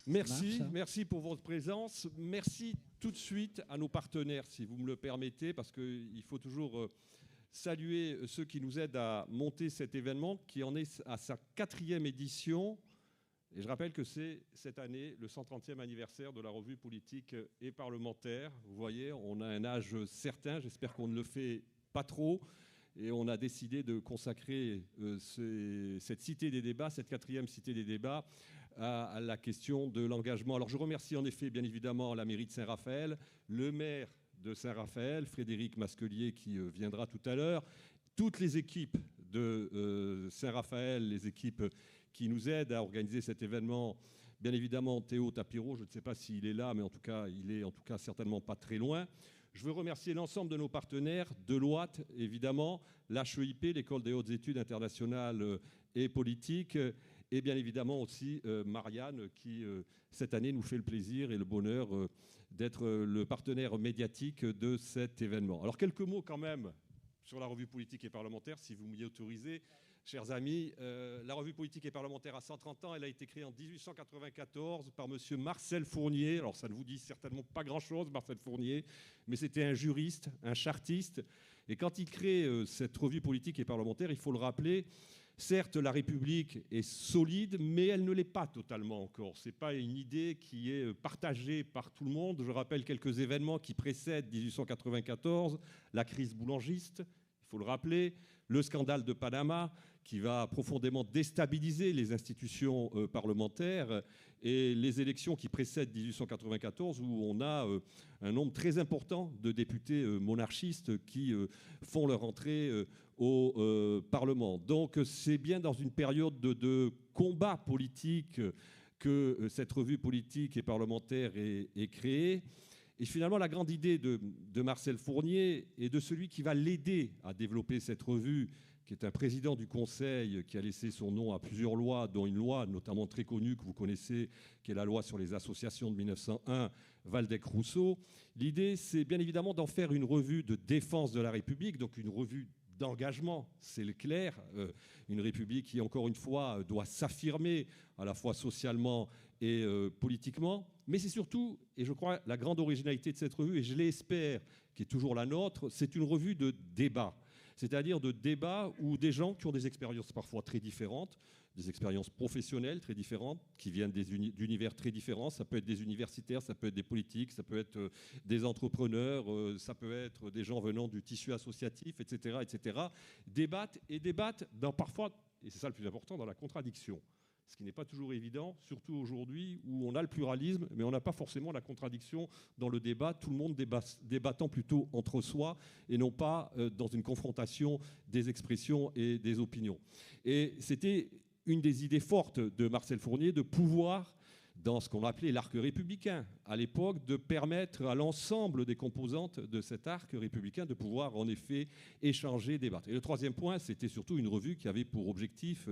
Merci, marche, hein. merci pour votre présence. Merci tout de suite à nos partenaires, si vous me le permettez, parce qu'il faut toujours saluer ceux qui nous aident à monter cet événement, qui en est à sa 4e édition. Et je rappelle que c'est cette année le 130e anniversaire de la revue politique et parlementaire. Vous voyez, on a un âge certain, j'espère qu'on ne le fait pas trop. Et on a décidé de consacrer cette cité des débats, cette 4e cité des débats, à la question de l'engagement. Alors je remercie en effet bien évidemment la mairie de Saint-Raphaël, le maire de Saint-Raphaël, Frédéric Masquelier, qui viendra tout à l'heure, toutes les équipes de Saint-Raphaël, les équipes qui nous aident à organiser cet événement. Bien évidemment, Théo Tapiro, je ne sais pas s'il est là, mais en tout cas, il est certainement pas très loin. Je veux remercier l'ensemble de nos partenaires, Deloitte, évidemment, l'HEIP, l'École des hautes études internationales et politiques, et bien évidemment aussi Marianne, qui cette année nous fait le plaisir et le bonheur d'être le partenaire médiatique de cet événement. Alors quelques mots quand même sur la revue politique et parlementaire, si vous m'y autorisez. Chers amis, la revue politique et parlementaire a 130 ans. Elle a été créée en 1894 par M. Marcel Fournier. Alors ça ne vous dit certainement pas grand-chose, Marcel Fournier, mais c'était un juriste, un chartiste. Et quand il crée cette revue politique et parlementaire, il faut le rappeler, certes, la République est solide, mais elle ne l'est pas totalement encore. Ce n'est pas une idée qui est partagée par tout le monde. Je rappelle quelques événements qui précèdent 1894, la crise boulangiste, il faut le rappeler, le scandale de Panama, qui va profondément déstabiliser les institutions parlementaires, et les élections qui précèdent 1894, où on a un nombre très important de députés monarchistes qui font leur entrée au Parlement. Donc c'est bien dans une période de combat politique que cette revue politique et parlementaire est créée. Et finalement, la grande idée de Marcel Fournier et de celui qui va l'aider à développer cette revue, qui est un président du Conseil qui a laissé son nom à plusieurs lois, dont une loi notamment très connue que vous connaissez, qui est la loi sur les associations de 1901, Waldeck-Rousseau. L'idée, c'est bien évidemment d'en faire une revue de défense de la République, donc une revue d'engagement, c'est le clair, une République qui, encore une fois, doit s'affirmer à la fois socialement et politiquement. Mais c'est surtout, et je crois, la grande originalité de cette revue, et je l'espère, qui est toujours la nôtre, c'est une revue de débat. C'est-à-dire de débats où des gens qui ont des expériences parfois très différentes, des expériences professionnelles très différentes, qui viennent d'univers très différents. Ça peut être des universitaires, ça peut être des politiques, ça peut être des entrepreneurs, ça peut être des gens venant du tissu associatif, etc., etc. Débattent dans parfois, et c'est ça le plus important, dans la contradiction. Ce qui n'est pas toujours évident, surtout aujourd'hui où on a le pluralisme, mais on n'a pas forcément la contradiction dans le débat, tout le monde débattant plutôt entre soi et non pas dans une confrontation des expressions et des opinions. Et c'était une des idées fortes de Marcel Fournier de pouvoir, dans ce qu'on appelait l'arc républicain à l'époque, de permettre à l'ensemble des composantes de cet arc républicain de pouvoir en effet échanger, débattre. Et le troisième point, c'était surtout une revue qui avait pour objectif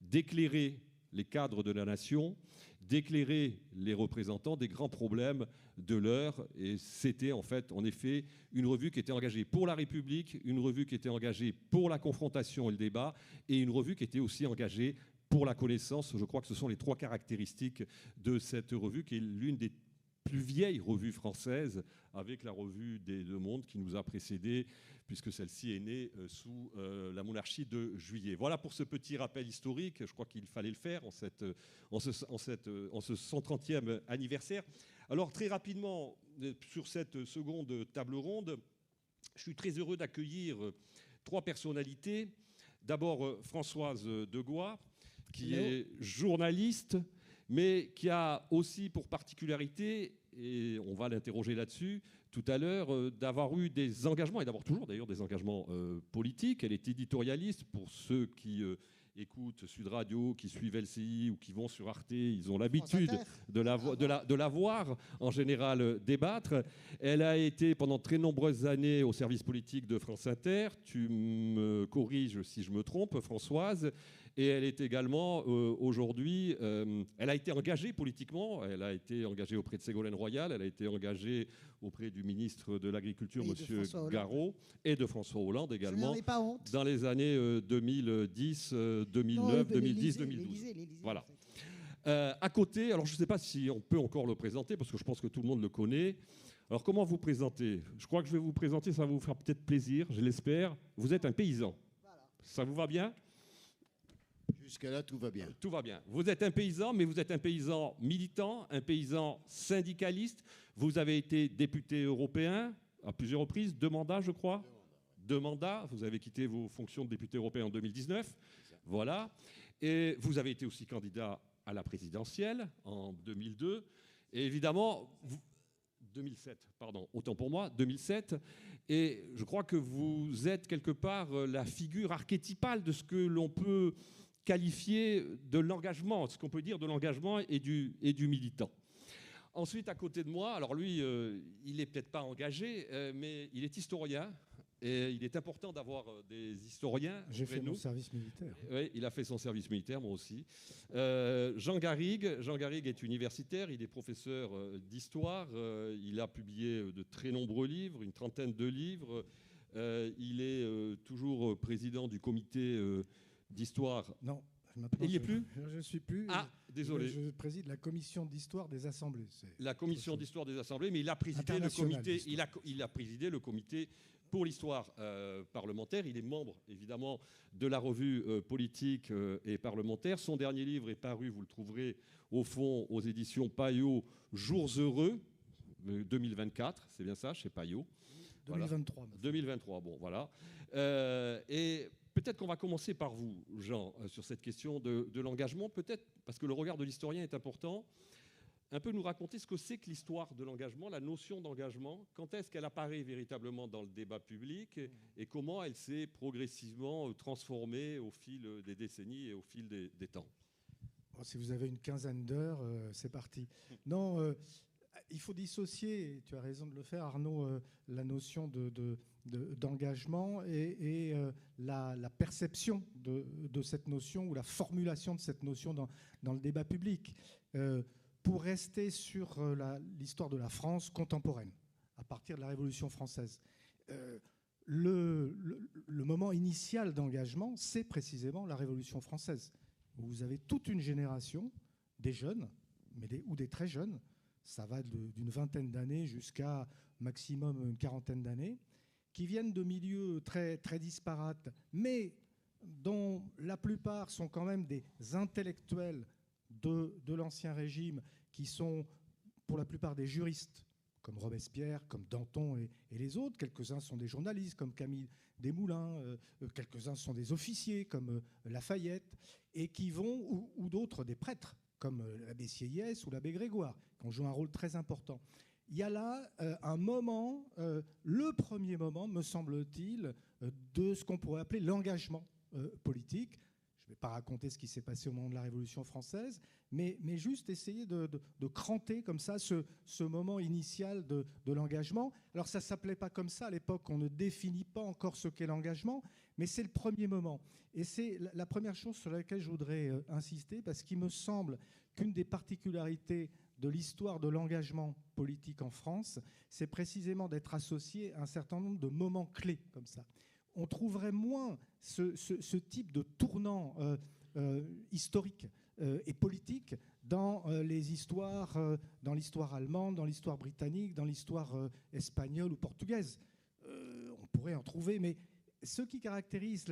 d'éclairer les cadres de la nation, d'éclairer les représentants des grands problèmes de l'heure. Et c'était en effet, une revue qui était engagée pour la République, une revue qui était engagée pour la confrontation et le débat, et une revue qui était aussi engagée pour la connaissance. Je crois que ce sont les trois caractéristiques de cette revue, qui est l'une des plus vieilles revues françaises, avec la revue des Deux Mondes qui nous a précédés, puisque celle-ci est née sous la monarchie de Juillet. Voilà pour ce petit rappel historique. Je crois qu'il fallait le faire en ce 130e anniversaire. Alors très rapidement, sur cette seconde table ronde, je suis très heureux d'accueillir trois personnalités. D'abord Françoise Degois, qui est journaliste, mais qui a aussi pour particularité, et on va l'interroger là-dessus tout à l'heure, d'avoir eu des engagements, et d'avoir toujours d'ailleurs des engagements politiques. Elle est éditorialiste. Pour ceux qui écoutent Sud Radio, qui suivent LCI ou qui vont sur Arte, ils ont l'habitude de la voir en général débattre. Elle a été pendant très nombreuses années au service politique de France Inter. Tu me corriges si je me trompe, Françoise. Et elle est également, aujourd'hui, elle a été engagée politiquement, elle a été engagée auprès de Ségolène Royal, elle a été engagée auprès du ministre de l'Agriculture, M. Garot, et de François Hollande également, je n'en ai pas honte, dans les années 2010, 2009, 2010, 2012. Voilà. À côté, alors je ne sais pas si on peut encore le présenter, parce que je pense que tout le monde le connaît. Alors comment vous présenter? Je crois que je vais vous présenter, ça va vous faire peut-être plaisir, je l'espère. Vous êtes un paysan. Voilà. Ça vous va bien? Jusqu'à là, tout va bien. Tout va bien. Vous êtes un paysan, mais vous êtes un paysan militant, un paysan syndicaliste. Vous avez été député européen à plusieurs reprises, 2 mandats, je crois. 2 mandats. Vous avez quitté vos fonctions de député européen en 2019. Voilà. Et vous avez été aussi candidat à la présidentielle en 2002. Et évidemment, 2007, pardon, autant pour moi, 2007. Et je crois que vous êtes quelque part la figure archétypale de ce que l'on peut qualifié de l'engagement, ce qu'on peut dire de l'engagement et du militant. Ensuite, à côté de moi, alors lui, il n'est peut-être pas engagé, mais il est historien. Et il est important d'avoir des historiens. J'ai fait mon service militaire. Oui, il a fait son service militaire, moi aussi. Jean Garrigue. Jean Garrigue est universitaire, il est professeur d'histoire. Il a publié de très nombreux livres, une trentaine de livres. Il est toujours président du comité d'histoire. Non, il n'y est plus. Je ne suis plus. Ah, désolé. Je préside la commission d'histoire des assemblées. La commission d'histoire des assemblées, mais il a présidé le comité. Il a présidé le comité pour l'histoire parlementaire. Il est membre, évidemment, de la revue politique et parlementaire. Son dernier livre est paru, vous le trouverez au fond aux éditions Payot, Jours heureux, 2024. C'est bien ça, chez Payot. 2023. Voilà. 2023, bon, voilà. Et peut-être qu'on va commencer par vous, Jean, sur cette question de l'engagement. Peut-être, parce que le regard de l'historien est important, un peu nous raconter ce que c'est que l'histoire de l'engagement, la notion d'engagement, quand est-ce qu'elle apparaît véritablement dans le débat public et comment elle s'est progressivement transformée au fil des décennies et au fil des temps. Bon, si vous avez une quinzaine d'heures, c'est parti. Non, il faut dissocier, tu as raison de le faire, Arnaud, la notion d'engagement et la perception de cette notion ou la formulation de cette notion dans le débat public. Pour rester sur l'histoire de la France contemporaine, à partir de la Révolution française. Le moment initial d'engagement, c'est précisément la Révolution française. Vous avez toute une génération, des jeunes, ou des très jeunes, ça va d'une vingtaine d'années jusqu'à maximum une quarantaine d'années, qui viennent de milieux très, très disparates, mais dont la plupart sont quand même des intellectuels de l'Ancien Régime, qui sont pour la plupart des juristes, comme Robespierre, comme Danton et les autres. Quelques-uns sont des journalistes, comme Camille Desmoulins. Quelques-uns sont des officiers, comme Lafayette, et qui vont, ou d'autres, des prêtres, comme l'abbé Sieyès ou l'abbé Grégoire, qui ont joué un rôle très important. Il y a là un moment, le premier moment, me semble-t-il, de ce qu'on pourrait appeler l'engagement politique. Je ne vais pas raconter ce qui s'est passé au moment de la Révolution française, mais juste essayer de cranter comme ça ce moment initial de l'engagement. Alors ça ne s'appelait pas comme ça à l'époque, on ne définit pas encore ce qu'est l'engagement, mais c'est le premier moment. Et c'est la première chose sur laquelle je voudrais insister, parce qu'il me semble qu'une des particularités de l'histoire de l'engagement politique en France, c'est précisément d'être associé à un certain nombre de moments clés comme ça. On trouverait moins ce type de tournant historique et politique dans les histoires, dans l'histoire allemande, dans l'histoire britannique, dans l'histoire espagnole ou portugaise. On pourrait en trouver, mais ce qui caractérise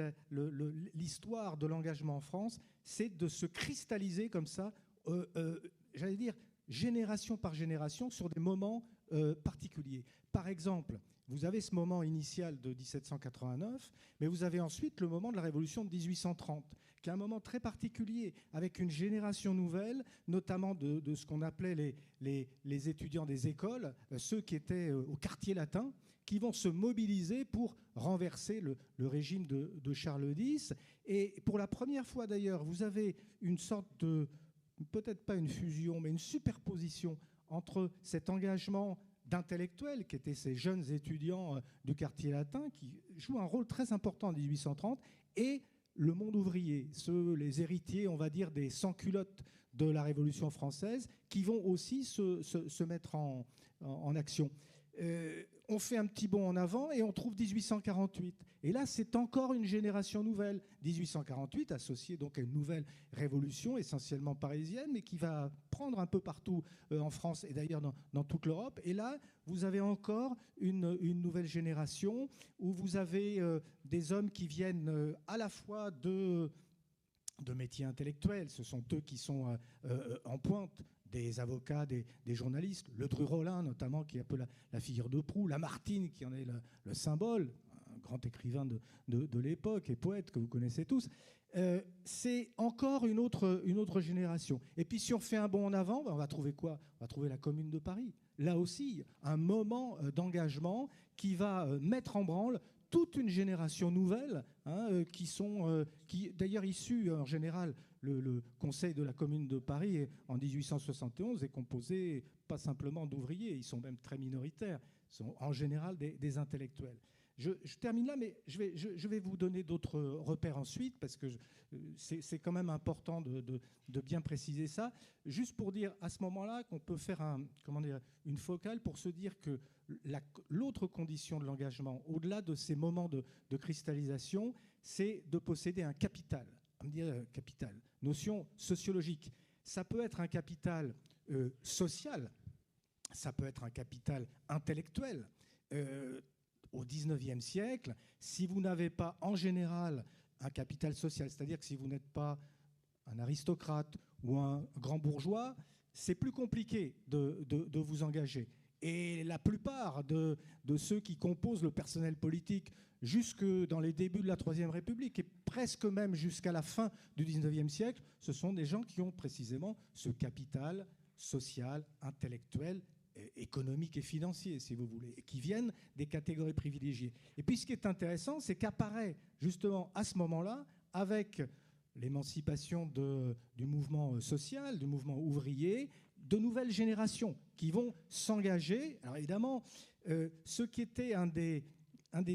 l'histoire de l'engagement en France, c'est de se cristalliser comme ça, j'allais dire, génération par génération, sur des moments particuliers. Par exemple, vous avez ce moment initial de 1789, mais vous avez ensuite le moment de la Révolution de 1830, qui est un moment très particulier, avec une génération nouvelle, notamment de ce qu'on appelait les étudiants des écoles, ceux qui étaient au quartier latin, qui vont se mobiliser pour renverser le régime de Charles X. Et pour la première fois d'ailleurs, vous avez une sorte de, peut-être pas une fusion, mais une superposition entre cet engagement d'intellectuels, qui étaient ces jeunes étudiants du quartier latin, qui jouent un rôle très important en 1830, et le monde ouvrier, les héritiers, on va dire, des sans-culottes de la Révolution française, qui vont aussi se mettre en action. On fait un petit bond en avant et on trouve 1848. Et là, c'est encore une génération nouvelle. 1848, associée donc à une nouvelle révolution, essentiellement parisienne, mais qui va prendre un peu partout en France et d'ailleurs dans toute l'Europe. Et là, vous avez encore une nouvelle génération où vous avez des hommes qui viennent à la fois de métiers intellectuels. Ce sont eux qui sont en pointe, des avocats, des journalistes, Le Dru-Rollin notamment, qui est un peu la figure de proue, Lamartine, qui en est le symbole, un grand écrivain de l'époque et poète que vous connaissez tous. C'est encore une autre génération. Et puis si on fait un bond en avant, on va trouver quoi? On va trouver la Commune de Paris. Là aussi, un moment d'engagement qui va mettre en branle toute une génération nouvelle, qui d'ailleurs issus en général, le Conseil de la Commune de Paris en 1871 est composé pas simplement d'ouvriers, ils sont même très minoritaires, sont en général des intellectuels. Je termine là, mais je vais vous donner d'autres repères ensuite, parce que c'est quand même important de bien préciser ça. Juste pour dire à ce moment-là qu'on peut faire une focale pour se dire que l'autre condition de l'engagement, au-delà de ces moments de cristallisation, c'est de posséder un capital. Capital, notion sociologique. Ça peut être un capital social, ça peut être un capital intellectuel. Au XIXe siècle, si vous n'avez pas en général un capital social, c'est-à-dire que si vous n'êtes pas un aristocrate ou un grand bourgeois, c'est plus compliqué de vous engager. Et la plupart de ceux qui composent le personnel politique jusque dans les débuts de la Troisième République et presque même jusqu'à la fin du XIXe siècle, ce sont des gens qui ont précisément ce capital social, intellectuel, économique et financier, si vous voulez, et qui viennent des catégories privilégiées. Et puis ce qui est intéressant, c'est qu'apparaît justement à ce moment-là, avec l'émancipation du mouvement social, du mouvement ouvrier, de nouvelles générations qui vont s'engager. Alors évidemment, ce qui était un des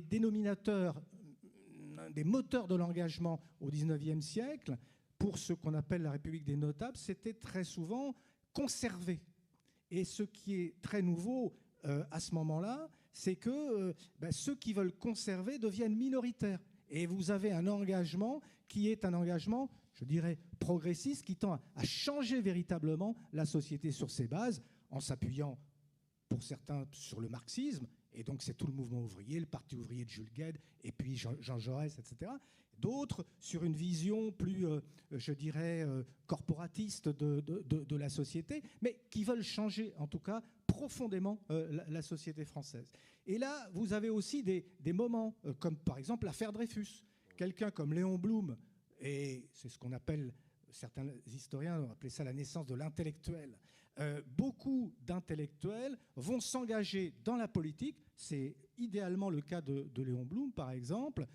dénominateurs, un des moteurs de l'engagement au XIXe siècle, pour ce qu'on appelle la République des notables, c'était très souvent conserver. Et ce qui est très nouveau à ce moment-là, c'est que ceux qui veulent conserver deviennent minoritaires. Et vous avez un engagement qui est un engagement, je dirais, progressiste, qui tend à changer véritablement la société sur ses bases, en s'appuyant, pour certains, sur le marxisme. Et donc c'est tout le mouvement ouvrier, le Parti ouvrier de Jules Guesde, et puis Jean Jaurès, etc. D'autres sur une vision plus, je dirais, corporatiste de la société, mais qui veulent changer, en tout cas, profondément la société française. Et là, vous avez aussi des moments, comme par exemple l'affaire Dreyfus. Quelqu'un comme Léon Blum, et c'est ce qu'on appelle, certains historiens ont appelé ça la naissance de l'intellectuel. Beaucoup d'intellectuels vont s'engager dans la politique, c'est idéalement le cas de Léon Blum, par exemple,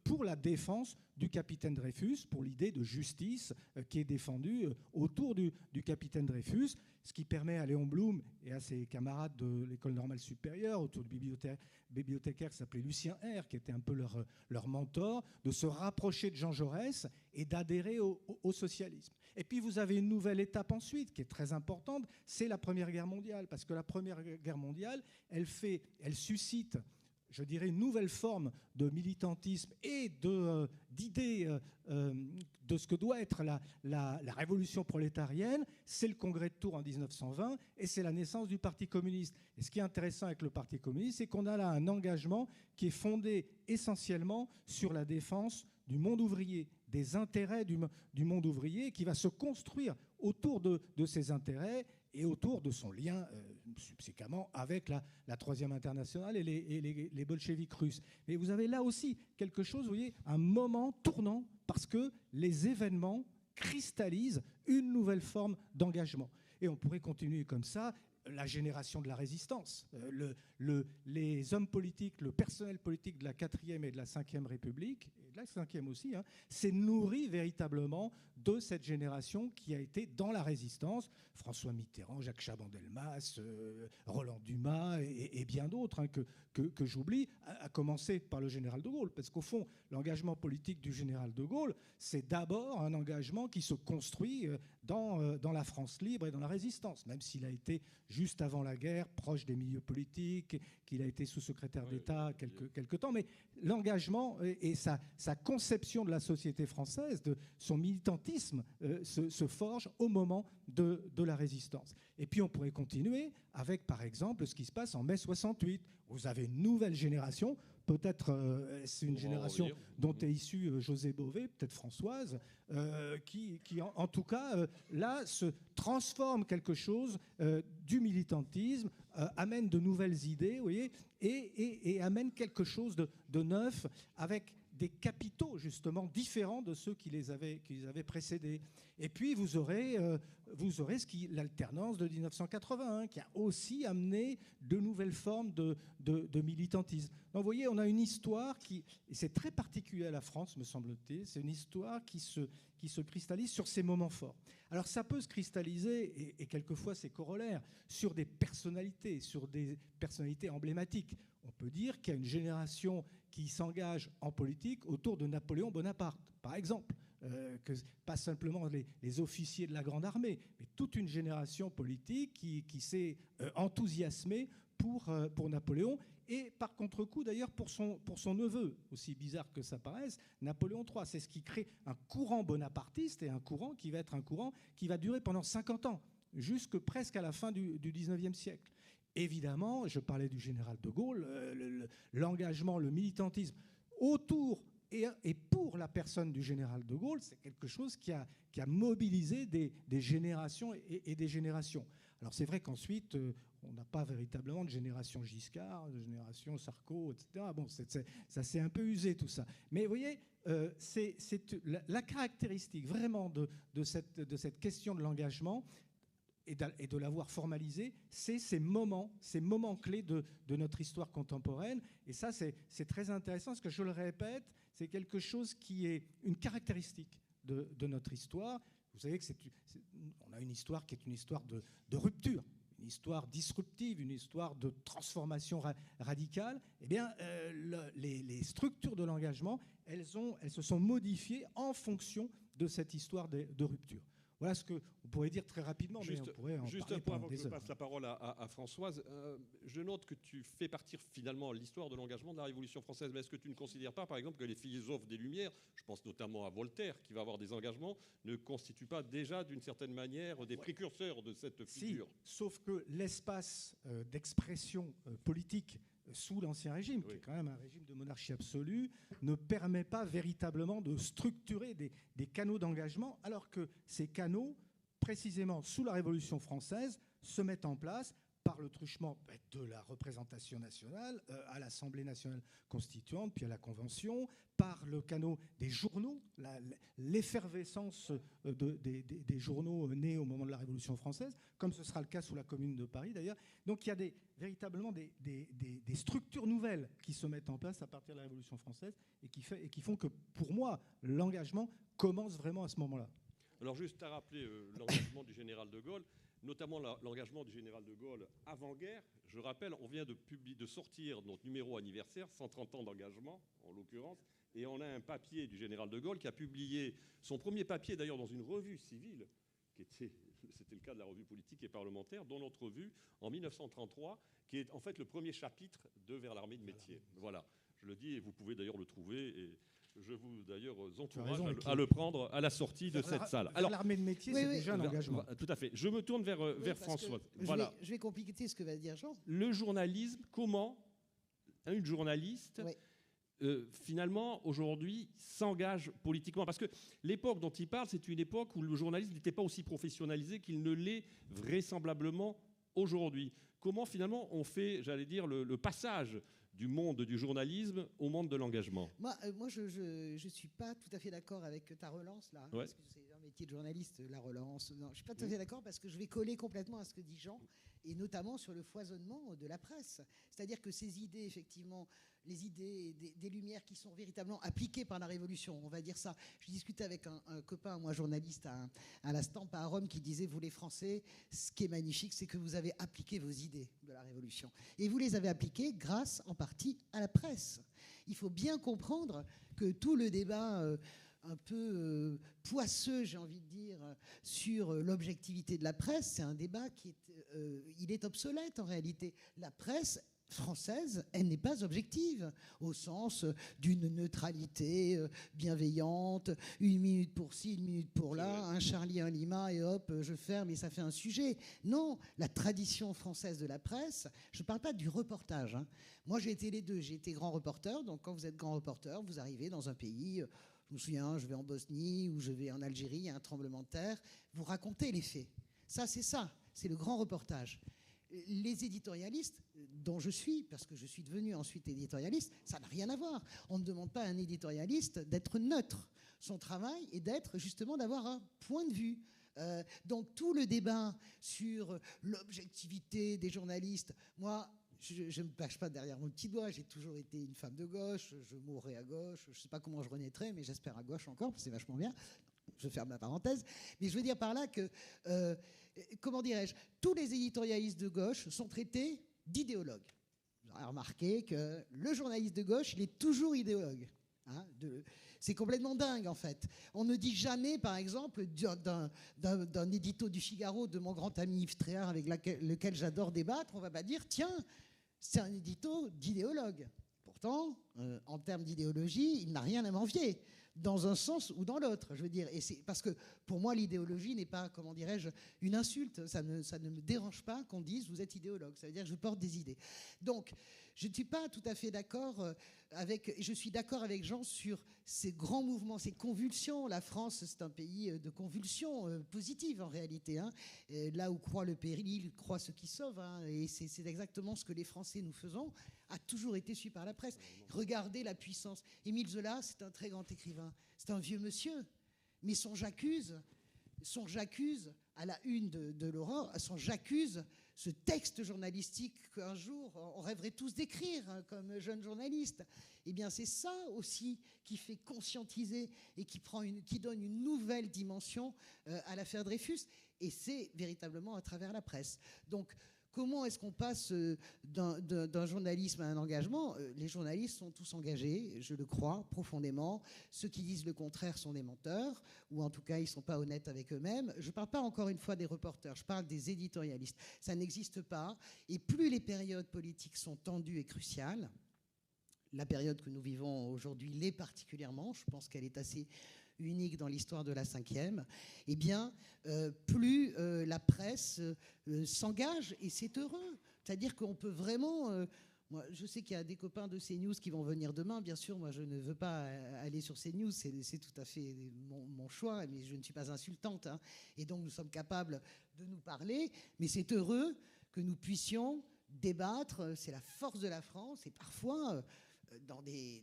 pour la défense du capitaine Dreyfus, pour l'idée de justice qui est défendue autour du capitaine Dreyfus, ce qui permet à Léon Blum et à ses camarades de l'école normale supérieure, autour du bibliothécaire qui s'appelait Lucien R, qui était un peu leur mentor, de se rapprocher de Jean Jaurès et d'adhérer au socialisme. Et puis vous avez une nouvelle étape ensuite qui est très importante, c'est la Première Guerre mondiale, parce que la Première Guerre mondiale, elle suscite, je dirais, une nouvelle forme de militantisme et d'idées de ce que doit être la révolution prolétarienne. C'est le congrès de Tours en 1920 et c'est la naissance du Parti communiste. Et ce qui est intéressant avec le Parti communiste, c'est qu'on a là un engagement qui est fondé essentiellement sur la défense du monde ouvrier, des intérêts du monde ouvrier, qui va se construire autour de ces intérêts et autour de son lien subséquemment avec la Troisième Internationale et les bolcheviks russes. Mais vous avez là aussi quelque chose, vous voyez, un moment tournant, parce que les événements cristallisent une nouvelle forme d'engagement. Et on pourrait continuer comme ça, la génération de la résistance. Les hommes politiques, le personnel politique de la 4e et de la 5e République, et de la cinquième aussi, hein, s'est nourrie véritablement de cette génération qui a été dans la résistance. François Mitterrand, Jacques Chaban-Delmas, Roland Dumas et bien d'autres, hein, que j'oublie, à commencer par le général de Gaulle. Parce qu'au fond, l'engagement politique du général de Gaulle, c'est d'abord un engagement qui se construit dans la France libre et dans la résistance, même s'il a été, juste avant la guerre, proche des milieux politiques, qu'il a été sous-secrétaire d'État quelque temps. Mais l'engagement et sa conception de la société française, de son militantisme, se forge au moment de la résistance. Et puis on pourrait continuer avec, par exemple, ce qui se passe en mai 68. Vous avez une nouvelle génération, peut-être c'est une génération dont est issue José Bové, peut-être Françoise, qui en tout cas, là, se transforme quelque chose du militantisme, amène de nouvelles idées, vous voyez, et amène quelque chose de neuf, avec des capitaux justement différents de ceux qui les avaient précédés. Et puis vous aurez l'alternance de 1981 qui a aussi amené de nouvelles formes de militantisme. Donc vous voyez, on a une histoire et c'est très particulier à la France, me semble-t-il, c'est une histoire qui se cristallise sur ces moments forts. Alors ça peut se cristalliser, et quelquefois c'est corollaire, sur des personnalités emblématiques. On peut dire qu'il y a une génération qui s'engage en politique autour de Napoléon Bonaparte, par exemple. Pas simplement les officiers de la Grande Armée, mais toute une génération politique qui s'est enthousiasmée pour Napoléon, et par contre-coup d'ailleurs pour son neveu, aussi bizarre que ça paraisse, Napoléon III. C'est ce qui crée un courant bonapartiste, et un courant qui va être un courant qui va durer pendant 50 ans, jusque presque à la fin du 19e siècle. Évidemment, je parlais du général de Gaulle, l'engagement, le militantisme autour et pour la personne du général de Gaulle, c'est quelque chose qui a mobilisé des générations et des générations. Alors c'est vrai qu'ensuite, on n'a pas véritablement de génération Giscard, de génération Sarko, etc. Bon, ça s'est un peu usé tout ça. Mais vous voyez, c'est la caractéristique vraiment de cette question de l'engagement et de l'avoir formalisé, c'est ces moments clés de notre histoire contemporaine. Et ça, c'est très intéressant, parce que je le répète, c'est quelque chose qui est une caractéristique de notre histoire. Vous savez on a une histoire qui est une histoire de rupture, une histoire disruptive, une histoire de transformation radicale. Eh bien, les structures de l'engagement, elles se sont modifiées en fonction de cette histoire de rupture. Voilà ce qu'on pourrait dire très rapidement, mais on pourrait en juste parler un point pendant avant que des je heures. passe la parole à Françoise. Je note que tu fais partir finalement l'histoire de l'engagement de la Révolution française. Mais est-ce que tu ne considères pas, par exemple, que les philosophes des Lumières, je pense notamment à Voltaire, qui va avoir des engagements, ne constituent pas déjà, d'une certaine manière, des précurseurs de cette figure? Si, sauf que l'espace d'expression politique sous l'Ancien Régime, qui est quand même un régime de monarchie absolue, ne permet pas véritablement de structurer des canaux d'engagement, alors que ces canaux, précisément sous la Révolution française, se mettent en place par le truchement de la représentation nationale à l'Assemblée nationale constituante, puis à la Convention, par le canot des journaux, l'effervescence des journaux nés au moment de la Révolution française, comme ce sera le cas sous la Commune de Paris d'ailleurs. Donc il y a véritablement des structures nouvelles qui se mettent en place à partir de la Révolution française et qui font que, pour moi, l'engagement commence vraiment à ce moment-là. Alors juste à rappeler l'engagement du général de Gaulle, notamment l'engagement du général de Gaulle avant-guerre. Je rappelle, on vient de sortir notre numéro anniversaire, 130 ans d'engagement en l'occurrence, et on a un papier du général de Gaulle qui a publié son premier papier d'ailleurs dans une revue civile, c'était le cas de la revue politique et parlementaire, dans notre revue en 1933, qui est en fait le premier chapitre de Vers l'armée de métier. Voilà, je le dis et vous pouvez d'ailleurs le trouver. Et je vous d'ailleurs encourage à le prendre à la sortie de cette salle. Alors, l'armée de métier, c'est déjà un engagement. Tout à fait. Je me tourne vers Françoise. Voilà. Je vais compliquer ce que va dire Jean. Le journalisme, comment une journaliste, finalement, aujourd'hui, s'engage politiquement? Parce que l'époque dont il parle, c'est une époque où le journalisme n'était pas aussi professionnalisé qu'il ne l'est vraisemblablement aujourd'hui. Comment, finalement, on fait, j'allais dire, le passage du monde du journalisme au monde de l'engagement? Moi je ne suis pas tout à fait d'accord avec ta relance, là. Ouais. Parce que c'est leur métier de journaliste, la relance. Non, je ne suis pas tout à fait d'accord parce que je vais coller complètement à ce que dit Jean, et notamment sur le foisonnement de la presse. C'est-à-dire que ces idées, effectivement, les idées des Lumières qui sont véritablement appliquées par la Révolution, on va dire ça. Je discutais avec un copain, moi journaliste à la Stampa à Rome, qui disait, vous les Français, ce qui est magnifique, c'est que vous avez appliqué vos idées de la Révolution. Et vous les avez appliquées grâce en partie à la presse. Il faut bien comprendre que tout le débat un peu poisseux, j'ai envie de dire, sur l'objectivité de la presse, c'est un débat qui il est obsolète en réalité. La presse française, elle n'est pas objective, au sens d'une neutralité bienveillante, 1 minute pour ci, 1 minute pour là, un Charlie, un Lima, et hop, je ferme et ça fait un sujet. Non, la tradition française de la presse, je ne parle pas du reportage. Hein. Moi, j'ai été les deux. J'ai été grand reporter, donc quand vous êtes grand reporter, vous arrivez dans un pays... Je me souviens, je vais en Bosnie ou je vais en Algérie, il y a un tremblement de terre. Vous racontez les faits. Ça, c'est le grand reportage. Les éditorialistes, dont je suis, parce que je suis devenu ensuite éditorialiste, ça n'a rien à voir. On ne demande pas à un éditorialiste d'être neutre. Son travail est d'être, justement, d'avoir un point de vue. Donc tout le débat sur l'objectivité des journalistes, moi... Je ne me cache pas derrière mon petit doigt, j'ai toujours été une femme de gauche, je mourrai à gauche, je ne sais pas comment je renaîtrai, mais j'espère à gauche encore, c'est vachement bien. Je ferme la parenthèse. Mais je veux dire par là que, comment dirais-je, tous les éditorialistes de gauche sont traités d'idéologues. Vous aurez remarqué que le journaliste de gauche, il est toujours idéologue. Hein, c'est complètement dingue, en fait. On ne dit jamais, par exemple, d'un édito du Figaro de mon grand ami Yves Tréhard, avec lequel j'adore débattre, on ne va pas dire, tiens, c'est un édito d'idéologue. Pourtant, en termes d'idéologie, il n'a rien à m'envier, dans un sens ou dans l'autre, je veux dire. Et c'est parce que, pour moi, l'idéologie n'est pas, comment dirais-je, une insulte. Ça ne me dérange pas qu'on dise « vous êtes idéologue ». Ça veut dire que je porte des idées. Donc, je ne suis pas tout à fait d'accord je suis d'accord avec Jean sur ces grands mouvements, ces convulsions. La France, c'est un pays de convulsions positives en réalité. Hein. Là où croit le péril, croit ce qui sauve. Hein. Et c'est exactement ce que les Français nous faisons, a toujours été su par la presse. Regardez la puissance. Émile Zola, c'est un très grand écrivain. C'est un vieux monsieur. Mais son J'accuse à la une de l'Aurore, son J'accuse, ce texte journalistique qu'un jour on rêverait tous d'écrire hein, comme jeune journaliste, eh bien c'est ça aussi qui fait conscientiser et qui donne une nouvelle dimension à l'affaire Dreyfus, et c'est véritablement à travers la presse. Donc comment est-ce qu'on passe d'un journalisme à un engagement ? Les journalistes sont tous engagés, je le crois profondément. Ceux qui disent le contraire sont des menteurs, ou en tout cas, ils ne sont pas honnêtes avec eux-mêmes. Je ne parle pas encore une fois des reporters, je parle des éditorialistes. Ça n'existe pas. Et plus les périodes politiques sont tendues et cruciales, la période que nous vivons aujourd'hui l'est particulièrement, je pense qu'elle est assez unique dans l'histoire de la 5e, eh bien, plus la presse s'engage, et c'est heureux. C'est-à-dire qu'on peut vraiment... moi, je sais qu'il y a des copains de CNews qui vont venir demain. Bien sûr, moi, je ne veux pas aller sur CNews. C'est tout à fait mon choix, mais je ne suis pas insultante. Hein. Et donc, nous sommes capables de nous parler. Mais c'est heureux que nous puissions débattre. C'est la force de la France. Et parfois, dans des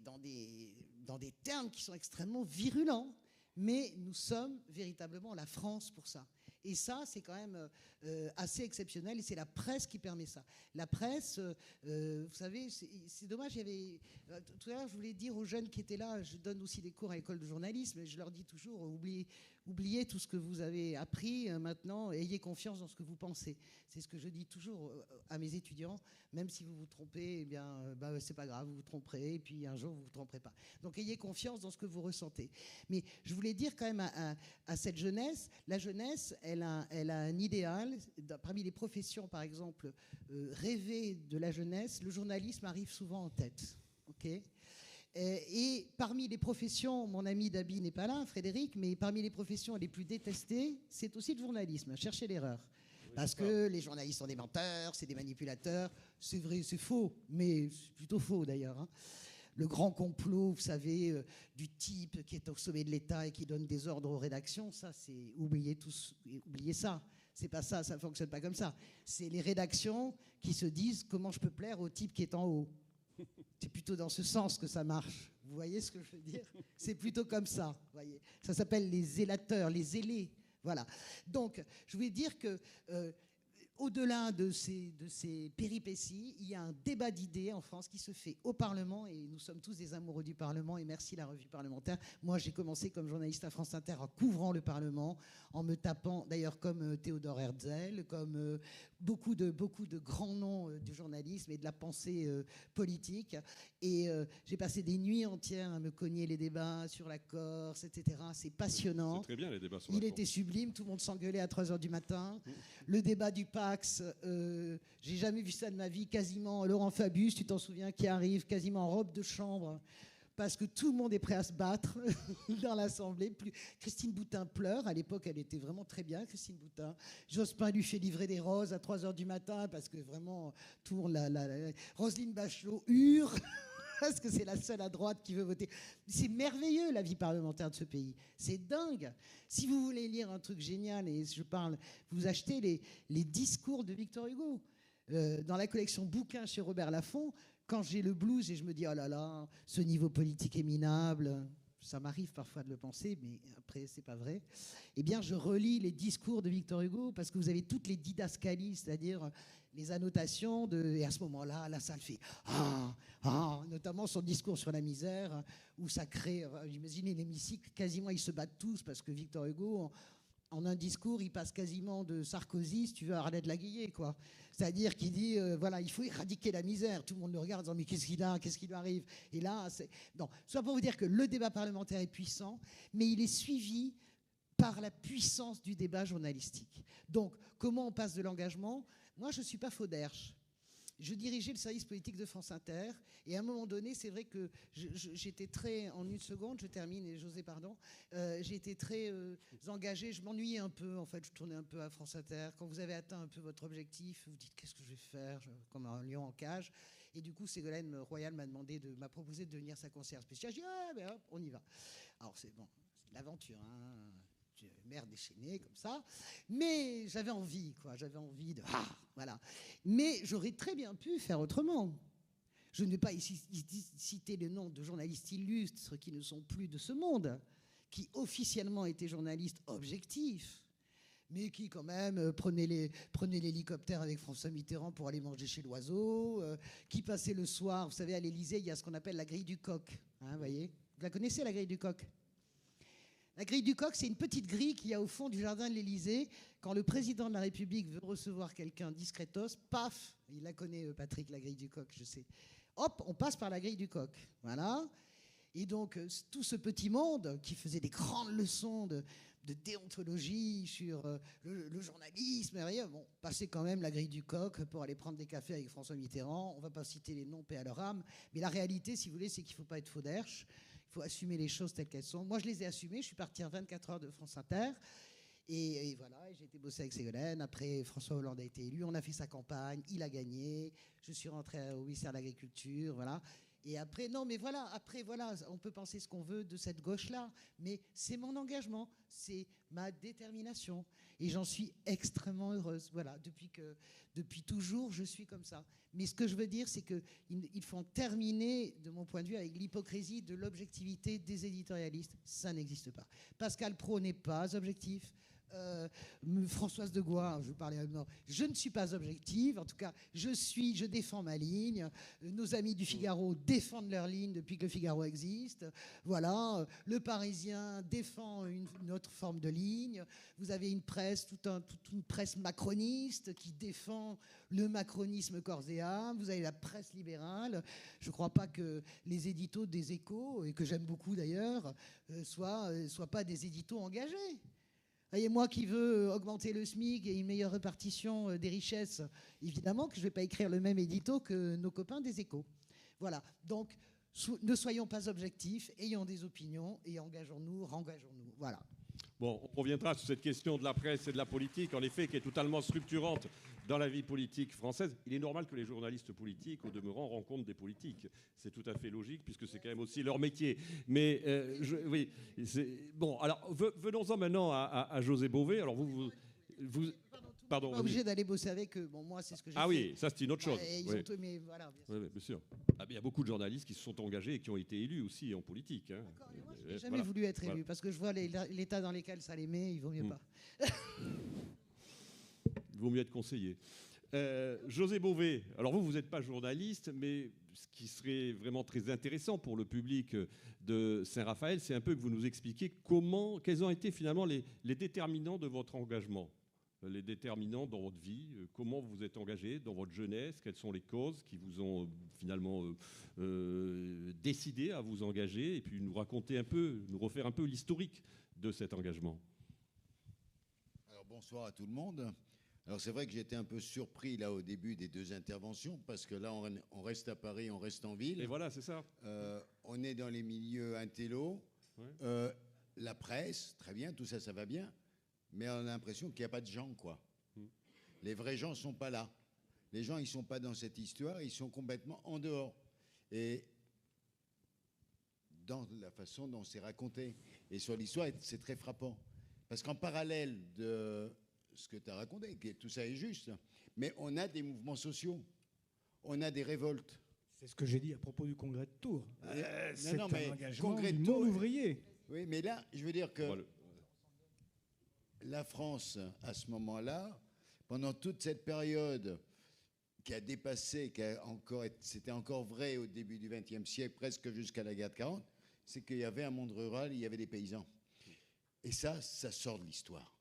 termes qui sont extrêmement virulents. Mais nous sommes véritablement la France pour ça. Et ça, c'est quand même assez exceptionnel, et c'est la presse qui permet ça. La presse, vous savez, c'est dommage, tout à l'heure, je voulais dire aux jeunes qui étaient là, je donne aussi des cours à l'école de journalisme, et je leur dis toujours, oubliez tout ce que vous avez appris maintenant, ayez confiance dans ce que vous pensez. C'est ce que je dis toujours à mes étudiants, même si vous vous trompez, eh bien, c'est pas grave, vous vous tromperez, et puis un jour, vous vous tromperez pas. Donc, ayez confiance dans ce que vous ressentez. Mais je voulais dire quand même à cette jeunesse, la jeunesse, elle a un idéal. Parmi les professions, par exemple, rêver de la jeunesse, le journalisme arrive souvent en tête. Okay, et parmi les professions, mon ami Dabi n'est pas là, Frédéric, mais parmi les professions les plus détestées, c'est aussi le journalisme. Cherchez l'erreur. Parce que les journalistes sont des menteurs, c'est des manipulateurs. C'est vrai, c'est faux, mais c'est plutôt faux d'ailleurs. Hein. Le grand complot, vous savez, du type qui est au sommet de l'État et qui donne des ordres aux rédactions, ça, c'est oubliez ça. C'est pas ça, ça ne fonctionne pas comme ça. C'est les rédactions qui se disent comment je peux plaire au type qui est en haut. C'est plutôt dans ce sens que ça marche. Vous voyez ce que je veux dire? C'est plutôt comme ça. Vous voyez, ça s'appelle les zélateurs, les zélés. Voilà. Donc, je voulais dire que au-delà de ces péripéties, il y a un débat d'idées en France qui se fait au Parlement, et nous sommes tous des amoureux du Parlement, et merci la revue parlementaire. Moi, j'ai commencé comme journaliste à France Inter en couvrant le Parlement, en me tapant, d'ailleurs comme Théodore Herzl, comme beaucoup de grands noms du journalisme et de la pensée politique. Et j'ai passé des nuits entières à me cogner les débats sur la Corse, etc. C'est passionnant. C'est très bien les débats sur la Il Corse. était sublime, tout le monde s'engueulait à 3h du matin. Le débat du Pax, j'ai jamais vu ça de ma vie, quasiment. Laurent Fabius, tu t'en souviens, qui arrive quasiment en robe de chambre, parce que tout le monde est prêt à se battre dans l'Assemblée. Christine Boutin pleure. À l'époque, elle était vraiment très bien, Christine Boutin. Jospin lui fait livrer des roses à 3h du matin, parce que vraiment, tout le monde... Roselyne Bachelot hurle, parce que c'est la seule à droite qui veut voter. C'est merveilleux, la vie parlementaire de ce pays. C'est dingue. Si vous voulez lire un truc génial, et je parle, vous achetez les discours de Victor Hugo. Dans la collection bouquins chez Robert Laffont, quand j'ai le blues et je me dis, oh là là, ce niveau politique est minable, ça m'arrive parfois de le penser, mais après, c'est pas vrai, eh bien, je relis les discours de Victor Hugo, parce que vous avez toutes les didascalies, c'est-à-dire les annotations, et à ce moment-là, la salle fait « Ah !» notamment son discours sur la misère, où ça crée, j'imaginez l'hémicycle, quasiment ils se battent tous, parce que Victor Hugo, en un discours, il passe quasiment de Sarkozy, si tu veux, à Arlette Laguillet, quoi. C'est-à-dire qu'il dit, voilà, il faut éradiquer la misère. Tout le monde le regarde en disant, mais qu'est-ce qu'il a, qu'est-ce qui lui arrive? Et là, c'est... Non, soit pour vous dire que le débat parlementaire est puissant, mais il est suivi par la puissance du débat journalistique. Donc, comment on passe de l'engagement? Moi, je ne suis pas Fauderche. Je dirigeais le service politique de France Inter, et à un moment donné, c'est vrai que j'étais très, en une seconde, je termine, et José, pardon, j'étais très engagée, je m'ennuyais un peu, en fait, je tournais un peu à France Inter. Quand vous avez atteint un peu votre objectif, vous dites, qu'est-ce que je vais faire, comme un lion en cage. Et du coup, Ségolène Royal m'a proposé de devenir sa conseillère spéciale. Je dis, ah, ben hop, on y va. Alors, c'est bon, c'est de l'aventure, hein. Mère déchaînée comme ça, mais j'avais envie, quoi, j'avais envie de... Ah, voilà. Mais j'aurais très bien pu faire autrement. Je ne vais pas ici citer le nom de journalistes illustres qui ne sont plus de ce monde, qui officiellement étaient journalistes objectifs, mais qui quand même prenaient l'hélicoptère avec François Mitterrand pour aller manger chez l'oiseau, qui passaient le soir, vous savez, à l'Élysée, il y a ce qu'on appelle la grille du coq, hein, vous voyez? Vous la connaissez, la grille du coq? La grille du coq, c'est une petite grille qu'il y a au fond du jardin de l'Élysée. Quand le président de la République veut recevoir quelqu'un discretos, paf, il la connaît, Patrick, la grille du coq, je sais. Hop, on passe par la grille du coq. Voilà. Et donc, tout ce petit monde qui faisait des grandes leçons de déontologie sur le journalisme, bon, passait quand même la grille du coq pour aller prendre des cafés avec François Mitterrand. On ne va pas citer les noms, paix à leur âme. Mais la réalité, si vous voulez, c'est qu'il ne faut pas être Fauderche. Il faut assumer les choses telles qu'elles sont. Moi, je les ai assumées. Je suis parti en 24 heures de France Inter. Et voilà, j'ai été bosser avec Ségolène. Après, François Hollande a été élu. On a fait sa campagne. Il a gagné. Je suis rentré au ministère de l'Agriculture. Voilà. Et après, non, mais voilà, après, voilà, on peut penser ce qu'on veut de cette gauche-là. Mais c'est mon engagement. C'est ma détermination. Et j'en suis extrêmement heureuse. Voilà, depuis toujours, je suis comme ça. Mais ce que je veux dire, c'est qu'il faut en terminer, de mon point de vue, avec l'hypocrisie de l'objectivité des éditorialistes. Ça n'existe pas. Pascal Praud n'est pas objectif. Françoise de Gois, je vous parlais maintenant, je ne suis pas objective, en tout cas, je défends ma ligne. Nos amis du Figaro défendent leur ligne depuis que le Figaro existe. Voilà, le Parisien défend une autre forme de ligne. Vous avez une presse, toute une presse macroniste qui défend le macronisme corps et âme. Vous avez la presse libérale. Je ne crois pas que les éditos des Échos, et que j'aime beaucoup d'ailleurs, soient pas des éditos engagés. Et moi qui veux augmenter le SMIC et une meilleure répartition des richesses, évidemment que je ne vais pas écrire le même édito que nos copains des Échos. Voilà, donc ne soyons pas objectifs, ayons des opinions et engageons-nous, rengageons-nous. Voilà. Bon, on reviendra sur cette question de la presse et de la politique, en effet, qui est totalement structurante dans la vie politique française. Il est normal que les journalistes politiques, au demeurant, rencontrent des politiques. C'est tout à fait logique, puisque c'est quand même aussi leur métier. Mais, oui, bon, alors, venons-en maintenant à José Bové. Alors, vous... Pardon, Pardon. Pas obligé d'aller bosser avec eux. Bon, moi, c'est ce que j'ai fait. Ah oui, ça c'est une autre chose. Ouais, ils Oui. ont tout, mais voilà. Bien sûr. Oui, oui, bien sûr. Ah, mais il y a beaucoup de journalistes qui se sont engagés et qui ont été élus aussi en politique. Hein. D'accord, mais moi, je n'ai jamais Voilà. voulu être élu Voilà. parce que je vois l'état dans lesquels ça les met, il vaut mieux pas. Il vaut mieux être conseiller. José Bové, alors vous n'êtes pas journaliste, mais ce qui serait vraiment très intéressant pour le public de Saint-Raphaël, c'est un peu que vous nous expliquiez quels ont été finalement les déterminants de votre engagement, les déterminants dans votre vie, comment vous vous êtes engagé dans votre jeunesse, quelles sont les causes qui vous ont finalement décidé à vous engager, et puis nous raconter un peu, nous refaire un peu l'historique de cet engagement. Alors bonsoir à tout le monde. Alors c'est vrai que j'étais un peu surpris là au début des deux interventions parce que là on reste à Paris, on reste en ville. Et voilà, c'est ça. On est dans les milieux intello, Ouais. la presse, très bien, tout ça, ça va bien, mais on a l'impression qu'il n'y a pas de gens, quoi. Les vrais gens ne sont pas là. Les gens, ils ne sont pas dans cette histoire, ils sont complètement en dehors. Et dans la façon dont c'est raconté. Et sur l'histoire, c'est très frappant. Parce qu'en parallèle de ce que tu as raconté, tout ça est juste, mais on a des mouvements sociaux, on a des révoltes. C'est ce que j'ai dit à propos du congrès de Tours. C'est non, mais un engagement congrès de du Tours, monde ouvrier. Oui, mais là, je veux dire que Voilà. la France, à ce moment-là, pendant toute cette période qui a dépassé, c'était encore vrai au début du XXe siècle, presque jusqu'à la guerre de 40, c'est qu'il y avait un monde rural, il y avait des paysans. Et ça sort de l'histoire.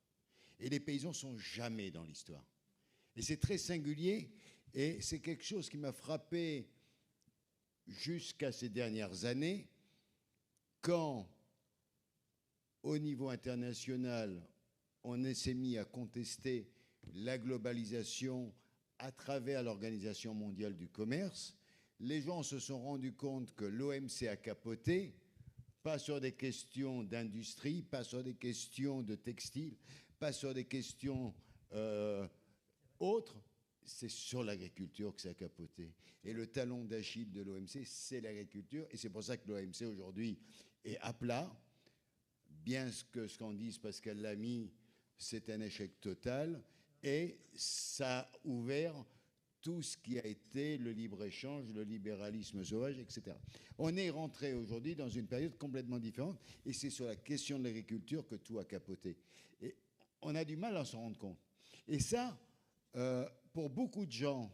Et les paysans sont jamais dans l'histoire. Et c'est très singulier, et c'est quelque chose qui m'a frappé jusqu'à ces dernières années, quand, au niveau international, on s'est mis à contester la globalisation à travers l'Organisation mondiale du commerce, les gens se sont rendus compte que l'OMC a capoté, pas sur des questions d'industrie, pas sur des questions de textile, pas sur des questions autres, c'est sur l'agriculture que ça a capoté. Et le talon d'Achille de l'OMC, c'est l'agriculture, et c'est pour ça que l'OMC aujourd'hui est à plat. Bien ce qu'en dise Pascal Lamy, c'est un échec total, et ça a ouvert tout ce qui a été le libre-échange, le libéralisme sauvage, etc. On est rentré aujourd'hui dans une période complètement différente, et c'est sur la question de l'agriculture que tout a capoté. Et on a du mal à s'en rendre compte. Et ça, pour beaucoup de gens,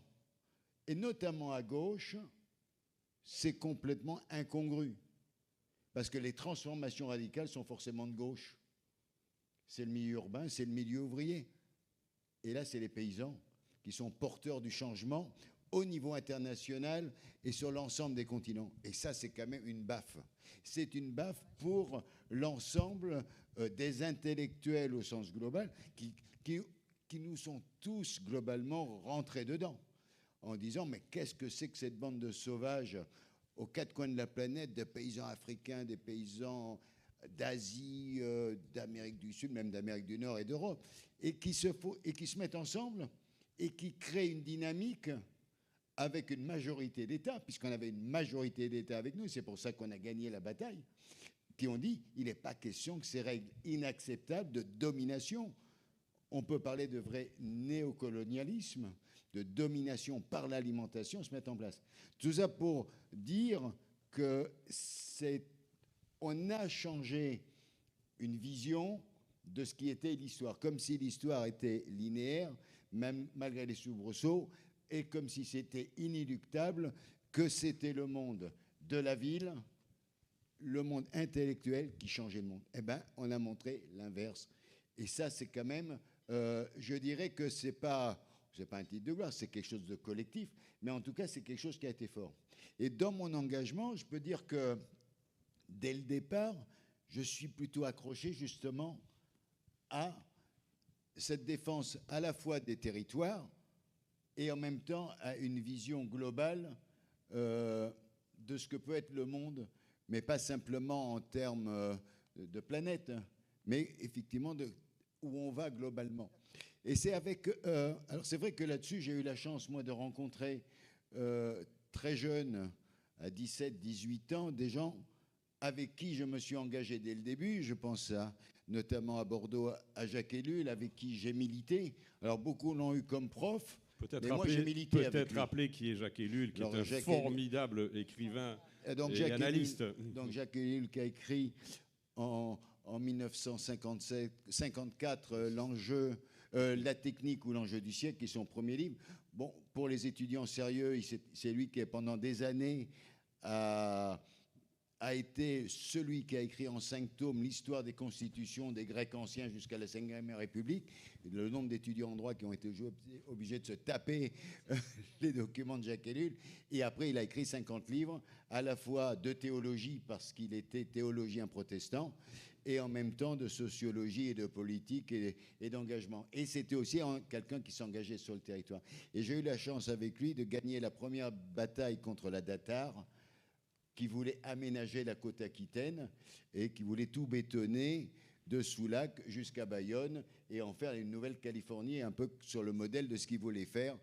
et notamment à gauche, c'est complètement incongru. Parce que les transformations radicales sont forcément de gauche. C'est le milieu urbain, c'est le milieu ouvrier. Et là, c'est les paysans qui sont porteurs du changement au niveau international et sur l'ensemble des continents. Et ça, c'est quand même une baffe. C'est une baffe pour l'ensemble des intellectuels au sens global qui nous sont tous globalement rentrés dedans en disant mais qu'est-ce que c'est que cette bande de sauvages aux quatre coins de la planète, des paysans africains, des paysans d'Asie, d'Amérique du Sud, même d'Amérique du Nord et d'Europe, et qui se mettent ensemble et qui créent une dynamique avec une majorité d'États, puisqu'on avait une majorité d'États avec nous, c'est pour ça qu'on a gagné la bataille, qui ont dit il n'est pas question que ces règles inacceptables de domination, on peut parler de vrai néocolonialisme, de domination par l'alimentation, se mettent en place. Tout ça pour dire que on a changé une vision de ce qui était l'histoire, comme si l'histoire était linéaire, même malgré les soubresauts, et comme si c'était inéluctable, que c'était le monde de la ville, le monde intellectuel qui changeait le monde. Eh bien, on a montré l'inverse. Et ça, c'est quand même, je dirais que c'est pas un titre de gloire, c'est quelque chose de collectif, mais en tout cas, c'est quelque chose qui a été fort. Et dans mon engagement, je peux dire que dès le départ, je suis plutôt accroché justement à cette défense à la fois des territoires et en même temps à une vision globale de ce que peut être le monde, mais pas simplement en termes de planète, mais effectivement où on va globalement. Et c'est alors c'est vrai que là-dessus, j'ai eu la chance, moi, de rencontrer très jeunes, à 17, 18 ans, des gens avec qui je me suis engagé dès le début. Je pense notamment à Bordeaux, à Jacques Ellul, avec qui j'ai milité. Alors, beaucoup l'ont eu comme prof, mais moi, j'ai milité avec lui. Rappeler qui est Jacques Ellul, qui est un formidable écrivain et analyste. Donc, Jacques Ellul qui a écrit en 1954 La technique ou l'enjeu du siècle, qui est son premier livre. Bon, pour les étudiants sérieux, c'est lui qui, pendant des années, a été celui qui a écrit en 5 tomes l'histoire des constitutions des Grecs anciens jusqu'à la Ve République. Le nombre d'étudiants en droit qui ont été obligés de se taper les documents de Jacques Ellul. Et après, il a écrit 50 livres, à la fois de théologie, parce qu'il était théologien protestant, et en même temps de sociologie et de politique et d'engagement. Et c'était aussi quelqu'un qui s'engageait sur le territoire. Et j'ai eu la chance avec lui de gagner la première bataille contre la Datar, qui voulait aménager la côte aquitaine et qui voulait tout bétonner de Soulac jusqu'à Bayonne et en faire une Nouvelle-Californie, un peu sur le modèle de ce qu'ils voulaient faire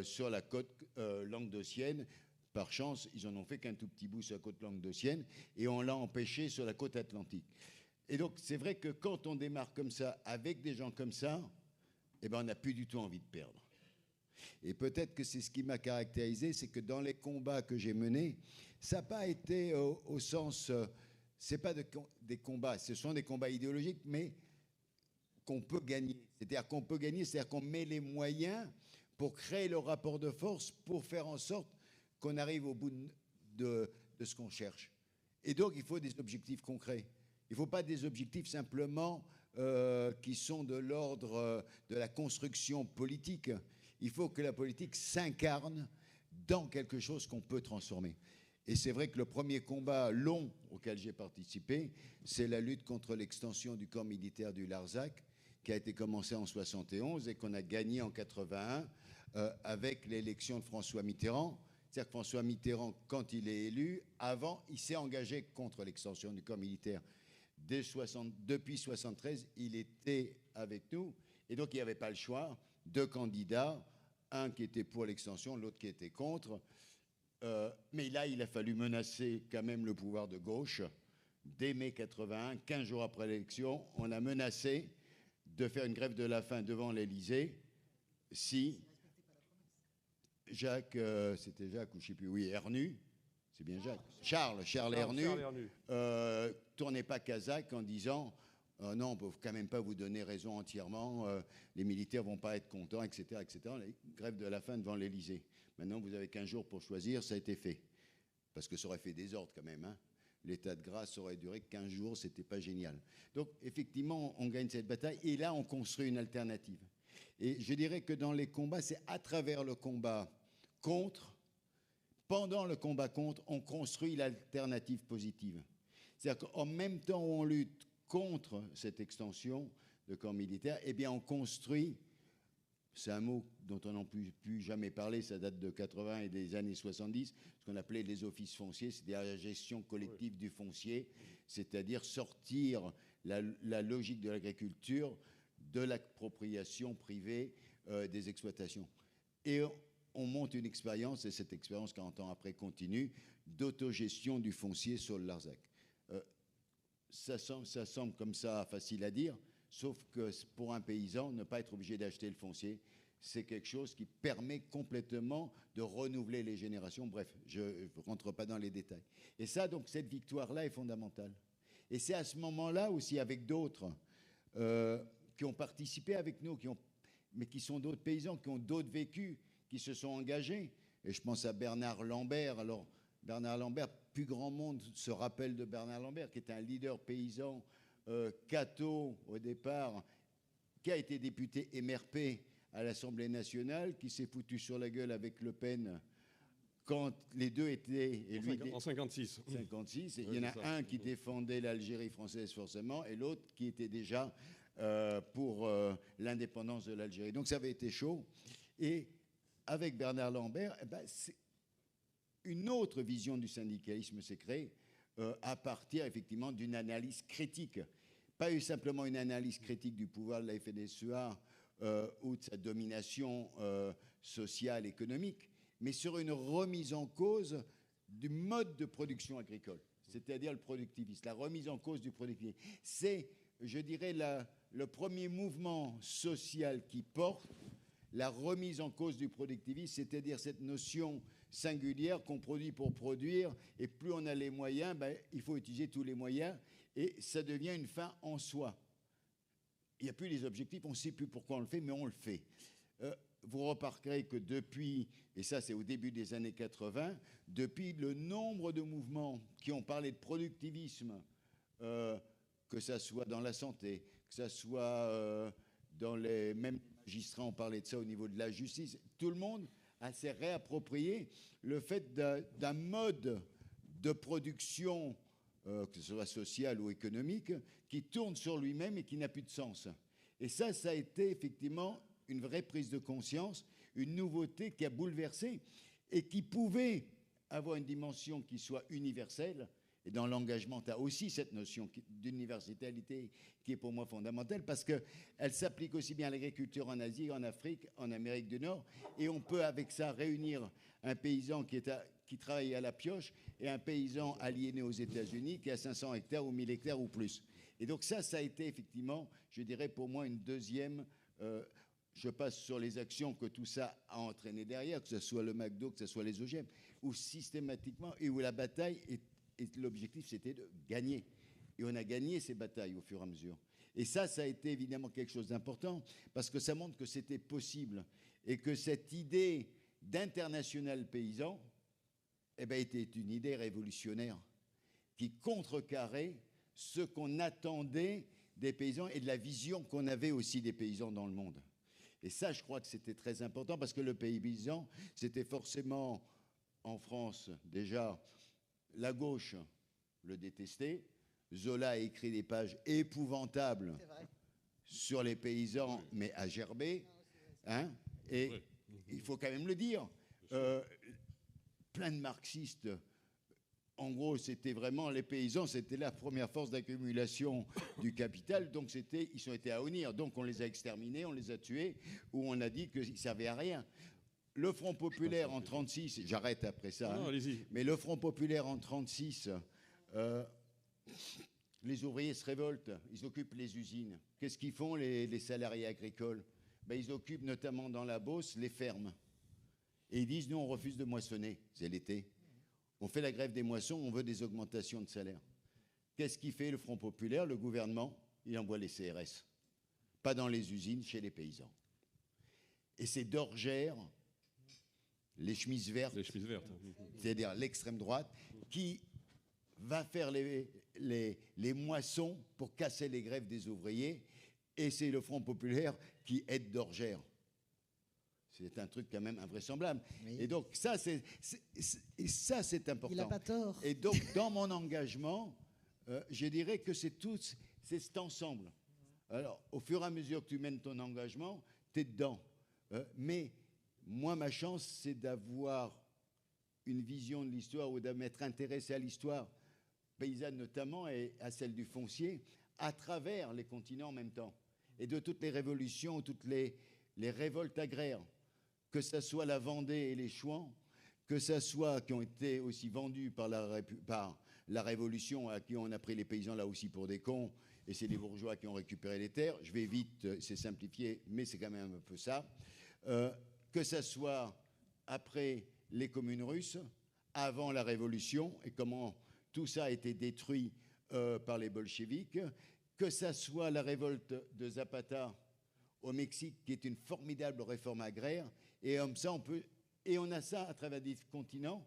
sur la côte languedocienne. Par chance, ils en ont fait qu'un tout petit bout sur la côte languedocienne et on l'a empêché sur la côte atlantique. Et donc, c'est vrai que quand on démarre comme ça, avec des gens comme ça, eh ben, on n'a plus du tout envie de perdre. Et peut-être que c'est ce qui m'a caractérisé, c'est que dans les combats que j'ai menés, ça n'a pas été au sens... c'est pas des combats, ce sont des combats idéologiques, mais qu'on peut gagner. C'est-à-dire qu'on peut gagner, c'est-à-dire qu'on met les moyens pour créer le rapport de force, pour faire en sorte qu'on arrive au bout de ce qu'on cherche. Et donc, il faut des objectifs concrets. Il ne faut pas des objectifs simplement qui sont de l'ordre de la construction politique. Il faut que la politique s'incarne dans quelque chose qu'on peut transformer. Et c'est vrai que le premier combat long auquel j'ai participé, c'est la lutte contre l'extension du corps militaire du Larzac, qui a été commencée en 1971 et qu'on a gagné en 1981 avec l'élection de François Mitterrand. C'est-à-dire que François Mitterrand, quand il est élu, avant, il s'est engagé contre l'extension du corps militaire. Depuis 1973, il était avec nous. Et donc, il n'y avait pas le choix. 2 candidats, un qui était pour l'extension, l'autre qui était contre. Mais là, il a fallu menacer quand même le pouvoir de gauche. Dès mai 81, 15 jours après l'élection, on a menacé de faire une grève de la faim devant l'Élysée si Jacques, c'était Jacques ou je ne sais plus, oui, Ernu, c'est bien Jacques, Charles Ernu, tournait pas Kazakh en disant non, on ne peut quand même pas vous donner raison entièrement, les militaires ne vont pas être contents, etc., etc. La grève de la faim devant l'Élysée. Maintenant, vous avez 15 jours pour choisir, ça a été fait. Parce que ça aurait fait désordre quand même. Hein. L'état de grâce aurait duré 15 jours, ce n'était pas génial. Donc, effectivement, on gagne cette bataille et là, on construit une alternative. Et je dirais que dans les combats, c'est à travers le combat contre, pendant le combat contre, on construit l'alternative positive. C'est-à-dire qu'en même temps où on lutte contre cette extension de corps militaire, eh bien, on construit... C'est un mot dont on n'a plus jamais parlé, ça date de 80 et des années 70, ce qu'on appelait les offices fonciers, c'est-à-dire la gestion collective du foncier, c'est-à-dire sortir la logique de l'agriculture de l'appropriation privée des exploitations. Et on monte une expérience, et cette expérience, 40 ans après, continue, d'autogestion du foncier sur le Larzac. Ça semble comme ça facile à dire, sauf que pour un paysan, ne pas être obligé d'acheter le foncier, c'est quelque chose qui permet complètement de renouveler les générations. Bref, je ne rentre pas dans les détails. Et ça, donc, cette victoire-là est fondamentale. Et c'est à ce moment-là aussi, avec d'autres qui ont participé avec nous, mais qui sont d'autres paysans, qui ont d'autres vécus, qui se sont engagés. Et je pense à Bernard Lambert. Alors, Bernard Lambert, plus grand monde se rappelle de Bernard Lambert, qui était un leader paysan catho au départ, qui a été député MRP à l'Assemblée nationale, qui s'est foutu sur la gueule avec Le Pen quand les deux étaient... Et lui, en 56. 56. Et il y en a un qui défendait l'Algérie française forcément, et l'autre qui était déjà pour l'indépendance de l'Algérie. Donc ça avait été chaud. Et avec Bernard Lambert, eh ben, une autre vision du syndicalisme s'est créée à partir effectivement d'une analyse critique. Pas eu simplement une analyse critique du pouvoir de la FNSEA ou de sa domination sociale, économique, mais sur une remise en cause du mode de production agricole. c'est-à-dire le productivisme, la remise en cause du productivisme. C'est, je dirais, le premier mouvement social qui porte la remise en cause du productivisme, c'est-à-dire cette notion singulière qu'on produit pour produire, et plus on a les moyens, il faut utiliser tous les moyens, et ça devient une fin en soi. Il n'y a plus les objectifs, on ne sait plus pourquoi on le fait, mais on le fait. Vous remarquerez que depuis, et ça c'est au début des années 80, depuis le nombre de mouvements qui ont parlé de productivisme, que ça soit dans la santé, que ça soit dans les... Même magistrats ont parlé de ça au niveau de la justice, tout le monde s'est réapproprié le fait d'un mode de production, que ce soit social ou économique, qui tourne sur lui-même et qui n'a plus de sens. Et ça a été effectivement une vraie prise de conscience, une nouveauté qui a bouleversé et qui pouvait avoir une dimension qui soit universelle. Et dans l'engagement, tu as aussi cette notion d'universalité qui est pour moi fondamentale parce qu'elle s'applique aussi bien à l'agriculture en Asie, en Afrique, en Amérique du Nord. Et on peut avec ça réunir un paysan qui travaille à la pioche et un paysan aliéné aux États-Unis qui a 500 hectares ou 1000 hectares ou plus. Et donc ça a été effectivement, je dirais pour moi, une deuxième... je passe sur les actions que tout ça a entraîné derrière, que ce soit le McDo, que ce soit les OGM, où systématiquement, et où la bataille, et l'objectif c'était de gagner. Et on a gagné ces batailles au fur et à mesure. Et ça a été évidemment quelque chose d'important, parce que ça montre que c'était possible, et que cette idée d'international paysan, était une idée révolutionnaire, qui contrecarrait ce qu'on attendait des paysans, et de la vision qu'on avait aussi des paysans dans le monde. Et ça, je crois que c'était très important parce que le paysan, c'était forcément, en France, déjà, la gauche le détestait. Zola a écrit des pages épouvantables sur les paysans, mais à gerber. Hein, et il faut quand même le dire. Plein de marxistes, en gros, c'était vraiment les paysans, c'était la première force d'accumulation du capital, donc ils ont été à honnir, donc on les a exterminés, on les a tués, ou on a dit qu'ils ne servaient à rien. Le Front populaire en 1936, j'arrête après ça, non, mais le Front populaire en 1936, les ouvriers se révoltent, ils occupent les usines. Qu'est-ce qu'ils font les salariés agricoles? Ils occupent notamment dans la Beauce les fermes. Et ils disent, nous on refuse de moissonner, c'est l'été. On fait la grève des moissons, on veut des augmentations de salaire. Qu'est-ce qu'il fait le Front populaire? Le gouvernement, il envoie les CRS. Pas dans les usines, chez les paysans. Et c'est Dorgère, les chemises vertes, c'est-à-dire l'extrême droite, qui va faire les moissons pour casser les grèves des ouvriers. Et c'est le Front populaire qui aide Dorgère. C'est un truc quand même invraisemblable. Oui. Et donc ça, c'est important. Il n'a pas tort. Et donc, dans mon engagement, je dirais que c'est cet ensemble. Alors, au fur et à mesure que tu mènes ton engagement, tu es dedans. Mais moi, ma chance, c'est d'avoir une vision de l'histoire ou de m'être intéressé à l'histoire paysanne notamment et à celle du foncier à travers les continents en même temps. Et de toutes les révolutions, toutes les révoltes agraires, que ce soit la Vendée et les Chouans, que ce soit qui ont été aussi vendus par la Révolution, à qui on a pris les paysans là aussi pour des cons, et c'est les bourgeois qui ont récupéré les terres. Je vais vite, c'est simplifié, mais c'est quand même un peu ça. Que ce soit après les communes russes, avant la Révolution, et comment tout ça a été détruit par les bolcheviks, que ce soit la révolte de Zapata au Mexique, qui est une formidable réforme agraire, et comme ça, on a ça à travers des continents,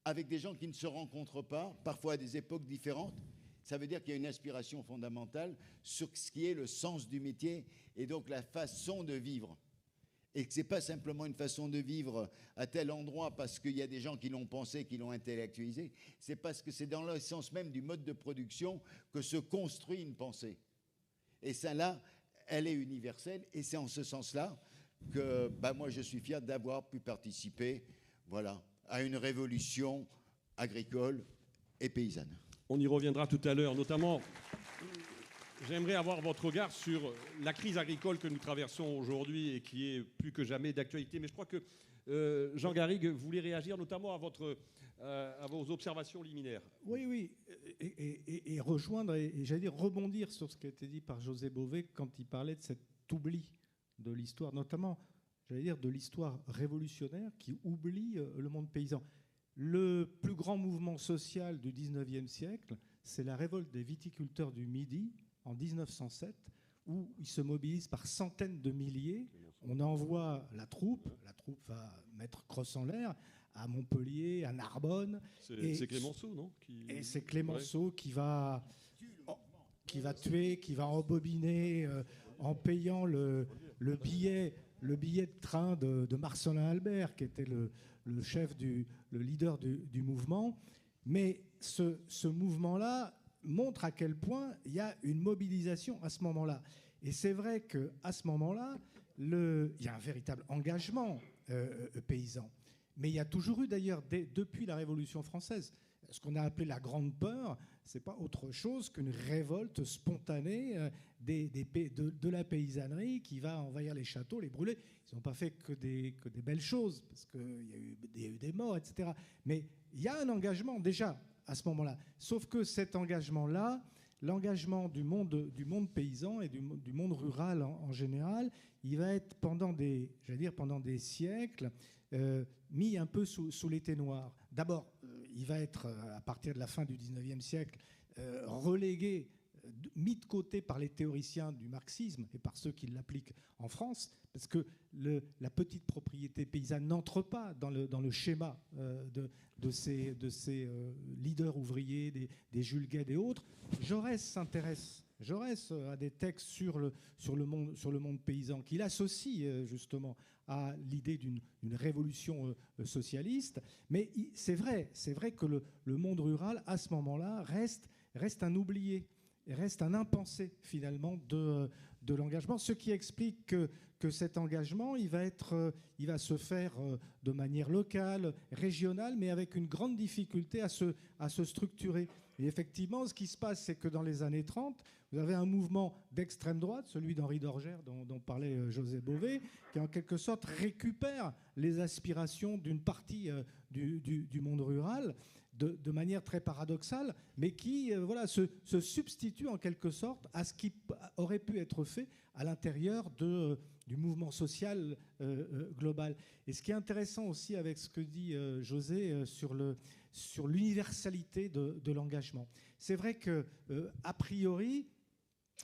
avec des gens qui ne se rencontrent pas, parfois à des époques différentes. Ça veut dire qu'il y a une inspiration fondamentale sur ce qui est le sens du métier, et donc la façon de vivre. Et que ce n'est pas simplement une façon de vivre à tel endroit parce qu'il y a des gens qui l'ont pensé, qui l'ont intellectualisé, c'est parce que c'est dans l'essence même du mode de production que se construit une pensée. Et ça, là, elle est universelle, et c'est en ce sens-là que moi, je suis fier d'avoir pu participer à une révolution agricole et paysanne. On y reviendra tout à l'heure, notamment, j'aimerais avoir votre regard sur la crise agricole que nous traversons aujourd'hui et qui est plus que jamais d'actualité. Mais je crois que Jean Garrigue, vous voulez réagir notamment à vos observations liminaires? Oui, et rejoindre, et j'allais dire rebondir sur ce qui a été dit par José Bové quand il parlait de cet oubli de l'histoire, notamment, j'allais dire, de l'histoire révolutionnaire qui oublie le monde paysan. Le plus grand mouvement social du 19e siècle, c'est la révolte des viticulteurs du Midi en 1907, où ils se mobilisent par centaines de milliers. On envoie la troupe va mettre crosse en l'air à Montpellier, à Narbonne. C'est Clémenceau, non? Et c'est Clémenceau qui va tuer, qui va embobiner en payant le billet de train de Marcelin Albert, qui était le chef, le leader du mouvement. Mais ce mouvement-là montre à quel point il y a une mobilisation à ce moment-là. Et c'est vrai qu'à ce moment-là, il y a un véritable engagement paysan. Mais il y a toujours eu d'ailleurs, depuis la Révolution française, ce qu'on a appelé la Grande Peur, ce n'est pas autre chose qu'une révolte spontanée de la paysannerie qui va envahir les châteaux, les brûler. Ils n'ont pas fait que des belles choses, parce qu'il y a eu des morts, etc. Mais il y a un engagement déjà à ce moment-là. Sauf que cet engagement-là, l'engagement du monde paysan et du monde rural en général, il va être pendant des siècles mis un peu sous les ténoirs. D'abord, il va être, à partir de la fin du 19e siècle, relégué, mis de côté par les théoriciens du marxisme et par ceux qui l'appliquent en France, parce que la petite propriété paysanne n'entre pas dans le schéma de ces leaders ouvriers, des Jules Guesde et autres. Jaurès s'intéresse à des textes sur le monde paysan, qu'il associe justement à l'idée d'une révolution socialiste. Mais c'est vrai que le monde rural, à ce moment-là, reste un oublié, reste un impensé, finalement, de l'engagement. Ce qui explique que cet engagement, il va se faire de manière locale, régionale, mais avec une grande difficulté à se structurer. Et effectivement, ce qui se passe, c'est que dans les années 30, vous avez un mouvement d'extrême droite, celui d'Henri d'Orgère, dont parlait José Bové, qui en quelque sorte récupère les aspirations d'une partie du monde rural de manière très paradoxale, mais qui se substitue en quelque sorte à ce qui aurait pu être fait à l'intérieur du mouvement social global. Et ce qui est intéressant aussi avec ce que dit José sur l'universalité de l'engagement. C'est vrai que a priori,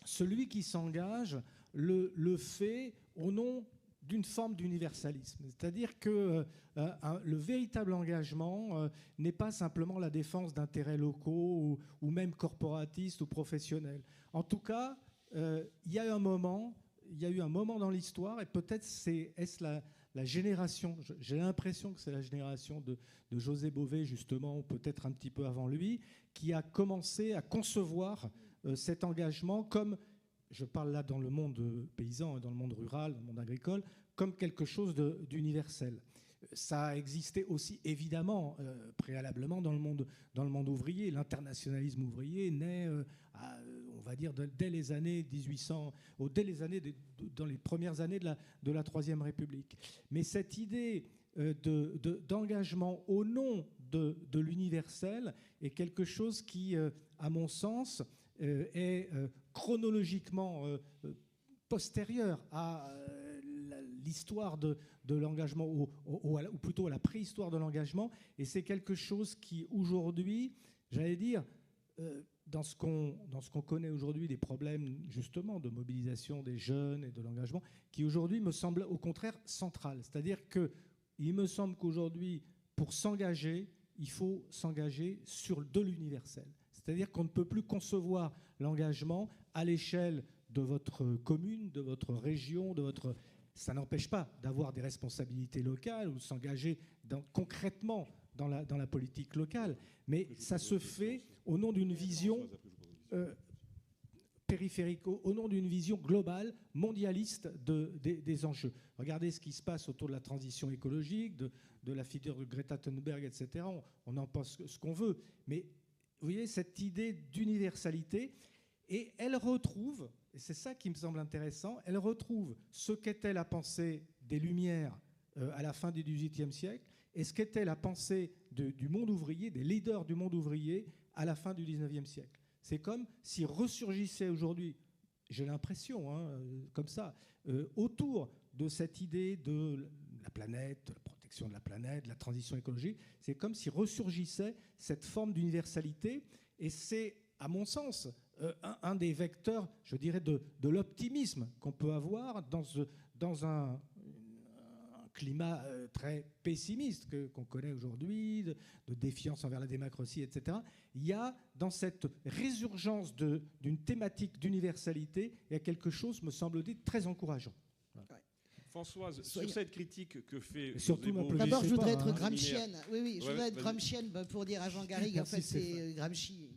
celui qui s'engage le fait au nom d'une forme d'universalisme. C'est-à-dire que le véritable engagement n'est pas simplement la défense d'intérêts locaux ou même corporatistes ou professionnels. En tout cas, il y a eu un moment dans l'histoire, et peut-être est-ce la génération, j'ai l'impression que c'est la génération de José Bové, justement, ou peut-être un petit peu avant lui, qui a commencé à concevoir cet engagement comme, je parle là dans le monde paysan, dans le monde rural, dans le monde agricole, comme quelque chose d'universel. Ça a existé aussi, évidemment, préalablement dans le monde ouvrier. L'internationalisme ouvrier naît, on va dire, dès les années 1800, dans les premières années de la Troisième République. Mais cette idée d'engagement au nom de l'universel est quelque chose qui, à mon sens, est chronologiquement postérieur à l'histoire de l'engagement, ou plutôt à la préhistoire de l'engagement, et c'est quelque chose qui, aujourd'hui, j'allais dire, dans ce qu'on connaît aujourd'hui des problèmes, justement, de mobilisation des jeunes et de l'engagement, qui, aujourd'hui, me semble, au contraire, central. C'est-à-dire qu'il me semble qu'aujourd'hui, pour s'engager, il faut s'engager sur de l'universel. C'est-à-dire qu'on ne peut plus concevoir l'engagement à l'échelle de votre commune, de votre région, ça n'empêche pas d'avoir des responsabilités locales ou de s'engager concrètement dans la politique locale, mais ça se fait au nom d'une vision périphérique, au nom d'une vision globale, mondialiste des enjeux. Regardez ce qui se passe autour de la transition écologique, de la figure de Greta Thunberg, etc. On en pense ce qu'on veut, mais vous voyez cette idée d'universalité, et elle retrouve, et c'est ça qui me semble intéressant, elle retrouve ce qu'était la pensée des Lumières à la fin du XVIIIe siècle et ce qu'était la pensée du monde ouvrier, des leaders du monde ouvrier à la fin du XIXe siècle. C'est comme si ressurgissait aujourd'hui, j'ai l'impression, comme ça, autour de cette idée de la planète, de la protection de la planète, de la transition écologique, c'est comme si ressurgissait cette forme d'universalité. Et c'est, à mon sens, un des vecteurs, je dirais, de l'optimisme qu'on peut avoir dans un climat très pessimiste qu'on connaît aujourd'hui, de défiance envers la démocratie, etc. Il y a, dans cette résurgence d'une thématique d'universalité, il y a quelque chose, me semble-t-il, de très encourageant. Françoise, sur cette critique que fait... D'abord, je voudrais être gramscienne. Oui, je voudrais être gramscienne pour dire à Jean Garrigue, en fait, c'est Gramsci,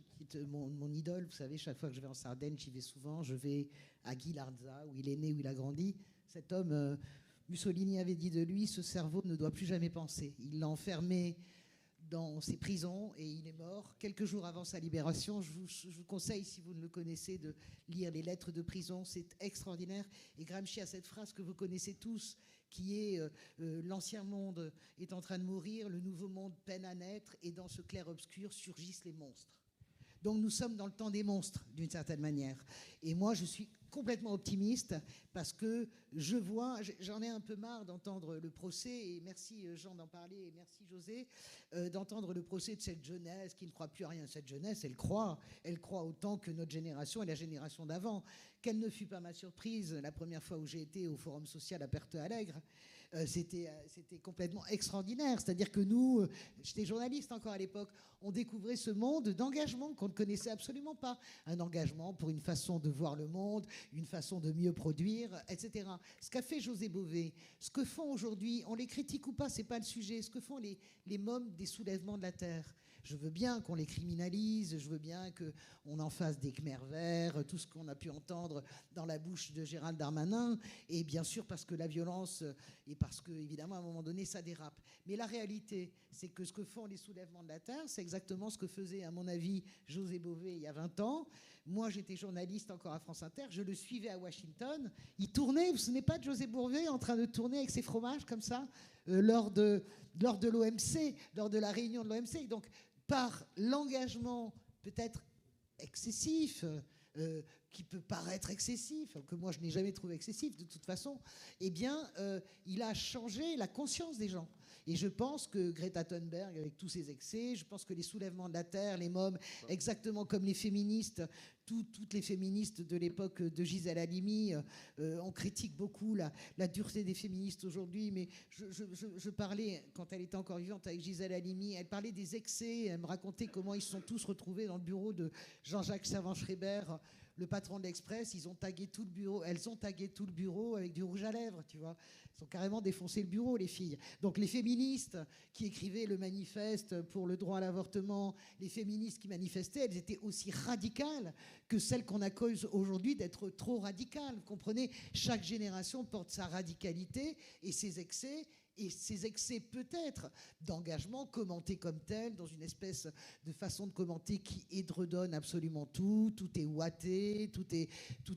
mon idole. Vous savez, chaque fois que je vais en Sardaigne, j'y vais souvent. Je vais à Ghilarza, où il est né, où il a grandi. Cet homme, Mussolini avait dit de lui, ce cerveau ne doit plus jamais penser. Il l'a enfermé dans ses prisons et il est mort quelques jours avant sa libération. Je vous conseille, si vous ne le connaissez, de lire les lettres de prison. C'est extraordinaire. Et Gramsci a cette phrase que vous connaissez tous, qui est l'ancien monde est en train de mourir, le nouveau monde peine à naître, et dans ce clair-obscur surgissent les monstres. Donc nous sommes dans le temps des monstres, d'une certaine manière. Et moi, je suis complètement optimiste parce que je vois, j'en ai un peu marre d'entendre le procès, et merci Jean d'en parler, et merci José, d'entendre le procès de cette jeunesse qui ne croit plus à rien. Cette jeunesse, elle croit autant que notre génération et la génération d'avant. Quelle ne fut pas ma surprise la première fois où j'ai été au Forum social à Porto Alegre. C'était complètement extraordinaire. C'est-à-dire que nous, j'étais journaliste encore à l'époque, on découvrait ce monde d'engagement qu'on ne connaissait absolument pas. Un engagement pour une façon de voir le monde, une façon de mieux produire, etc. Ce qu'a fait José Bové, ce que font aujourd'hui, on les critique ou pas, c'est pas le sujet, ce que font les mômes des soulèvements de la terre. Je veux bien qu'on les criminalise, je veux bien qu'on en fasse des Khmers verts, tout ce qu'on a pu entendre dans la bouche de Gérald Darmanin, et bien sûr parce que la violence, et parce que, évidemment, à un moment donné, ça dérape. Mais la réalité, c'est que ce que font les soulèvements de la terre, c'est exactement ce que faisait, à mon avis, José Bové il y a 20 ans. Moi, j'étais journaliste encore à France Inter, je le suivais à Washington. Il tournait, vous vous souvenez pas de José Bové en train de tourner avec ses fromages comme ça, lors de l'OMC, lors de la réunion de l'OMC. Donc, par l'engagement peut-être excessif, qui peut paraître excessif, que moi je n'ai jamais trouvé excessif de toute façon, eh bien, il a changé la conscience des gens. Et je pense que Greta Thunberg, avec tous ses excès, je pense que les soulèvements de la terre, les mômes, exactement comme les féministes, toutes les féministes de l'époque de Gisèle Halimi, on critique beaucoup la dureté des féministes aujourd'hui, mais je parlais, quand elle était encore vivante avec Gisèle Halimi, elle parlait des excès, elle me racontait comment ils se sont tous retrouvés dans le bureau de Jean-Jacques Servan-Schreiber, le patron de l'Express. Elles ont tagué tout le bureau avec du rouge à lèvres, tu vois. Elles ont carrément défoncé le bureau, les filles. Donc les féministes qui écrivaient le manifeste pour le droit à l'avortement, les féministes qui manifestaient, elles étaient aussi radicales que celles qu'on accuse aujourd'hui d'être trop radicales. Vous comprenez ? Chaque génération porte sa radicalité et ses excès. Et ces excès peut-être d'engagement commentés comme tel, dans une espèce de façon de commenter qui édredonne absolument tout est ouaté, tout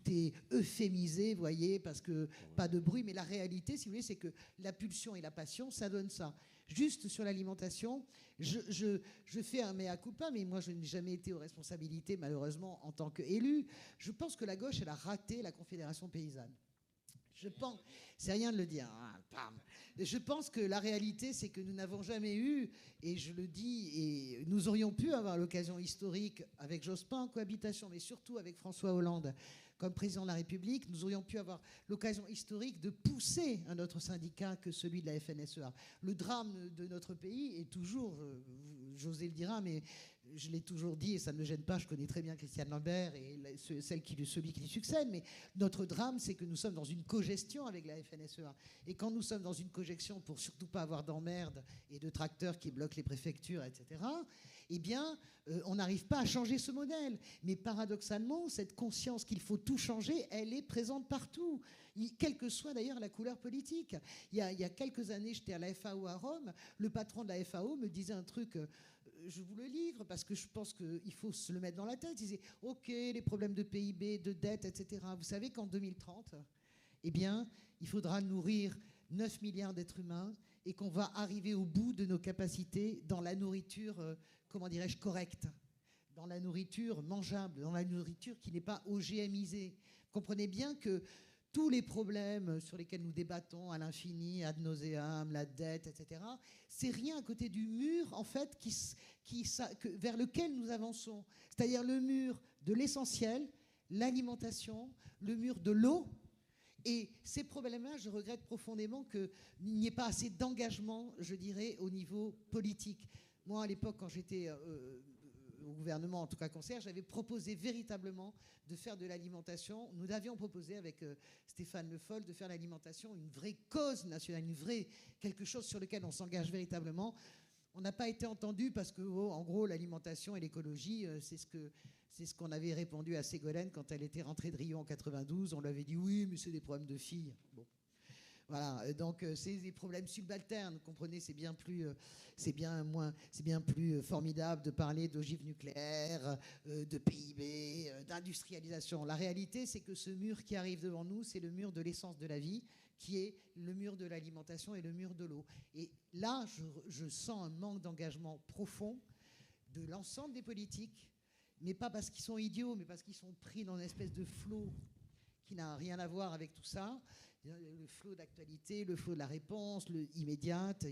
est euphémisé, vous voyez, parce que pas de bruit, mais la réalité, si vous voulez, c'est que la pulsion et la passion, ça donne ça. Juste sur l'alimentation, je fais un mea culpa, mais moi je n'ai jamais été aux responsabilités, malheureusement, en tant qu'élu. Je pense que la gauche, elle a raté la Confédération paysanne. Je pense, c'est rien de le dire, hein, je pense que la réalité, c'est que nous n'avons jamais eu, et je le dis, et nous aurions pu avoir l'occasion historique avec Jospin en cohabitation, mais surtout avec François Hollande comme président de la République, nous aurions pu avoir l'occasion historique de pousser un autre syndicat que celui de la FNSEA. Le drame de notre pays est toujours, José le dira, mais je l'ai toujours dit, et ça ne me gêne pas, je connais très bien Christiane Lambert et celui qui lui succède, mais notre drame, c'est que nous sommes dans une cogestion avec la FNSEA. Et quand nous sommes dans une cogestion pour surtout pas avoir d'emmerdes et de tracteurs qui bloquent les préfectures, etc., eh bien, on n'arrive pas à changer ce modèle. Mais paradoxalement, cette conscience qu'il faut tout changer, elle est présente partout, quelle que soit d'ailleurs la couleur politique. Il y a quelques années, j'étais à la FAO à Rome, le patron de la FAO me disait un truc... je vous le livre parce que je pense qu'il faut se le mettre dans la tête. Il disait, OK, les problèmes de PIB, de dette, etc. Vous savez qu'en 2030, eh bien, il faudra nourrir 9 milliards d'êtres humains et qu'on va arriver au bout de nos capacités dans la nourriture, comment dirais-je, correcte, dans la nourriture mangeable, dans la nourriture qui n'est pas OGMisée. Comprenez bien que tous les problèmes sur lesquels nous débattons à l'infini, ad nauseam, la dette, etc., c'est rien à côté du mur, en fait, vers lequel nous avançons. C'est-à-dire le mur de l'essentiel, l'alimentation, le mur de l'eau. Et ces problèmes-là, je regrette profondément qu'il n'y ait pas assez d'engagement, je dirais, au niveau politique. Moi, à l'époque, quand j'étais au gouvernement, en tout cas conseillère, j'avais proposé véritablement de faire de l'alimentation. Nous avions proposé avec Stéphane Le Foll de faire l'alimentation une vraie cause nationale, quelque chose sur lequel on s'engage véritablement. On n'a pas été entendu parce que, en gros, l'alimentation et l'écologie, c'est ce qu'on avait répondu à Ségolène quand elle était rentrée de Rio en 92. On lui avait dit oui, mais c'est des problèmes de filles. Bon. Voilà, donc c'est des problèmes subalternes, vous comprenez, c'est bien plus formidable de parler d'ogive nucléaire, de PIB, d'industrialisation. La réalité, c'est que ce mur qui arrive devant nous, c'est le mur de l'essence de la vie, qui est le mur de l'alimentation et le mur de l'eau. Et là, je sens un manque d'engagement profond de l'ensemble des politiques, mais pas parce qu'ils sont idiots, mais parce qu'ils sont pris dans une espèce de flot qui n'a rien à voir avec tout ça. Le flot d'actualité, le flot de la réponse, immédiate,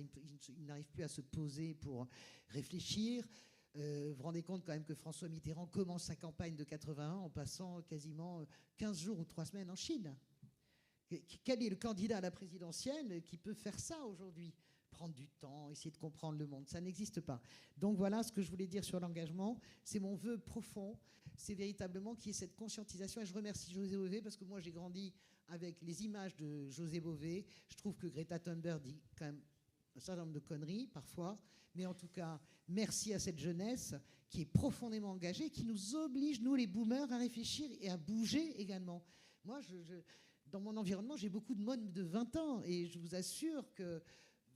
ils n'arrivent plus à se poser pour réfléchir. Vous vous rendez compte quand même que François Mitterrand commence sa campagne de 81 en passant quasiment 15 jours ou 3 semaines en Chine. Quel est le candidat à la présidentielle qui peut faire ça aujourd'hui ? Prendre du temps, essayer de comprendre le monde, ça n'existe pas. Donc voilà ce que je voulais dire sur l'engagement. C'est mon vœu profond, c'est véritablement qu'il y ait cette conscientisation. Et je remercie José Bové parce que moi j'ai grandi avec les images de José Bové. Je trouve que Greta Thunberg dit quand même un certain nombre de conneries parfois, mais en tout cas, merci à cette jeunesse qui est profondément engagée, qui nous oblige, nous les boomers, à réfléchir et à bouger également. Moi, dans mon environnement, j'ai beaucoup de mômes de 20 ans et je vous assure que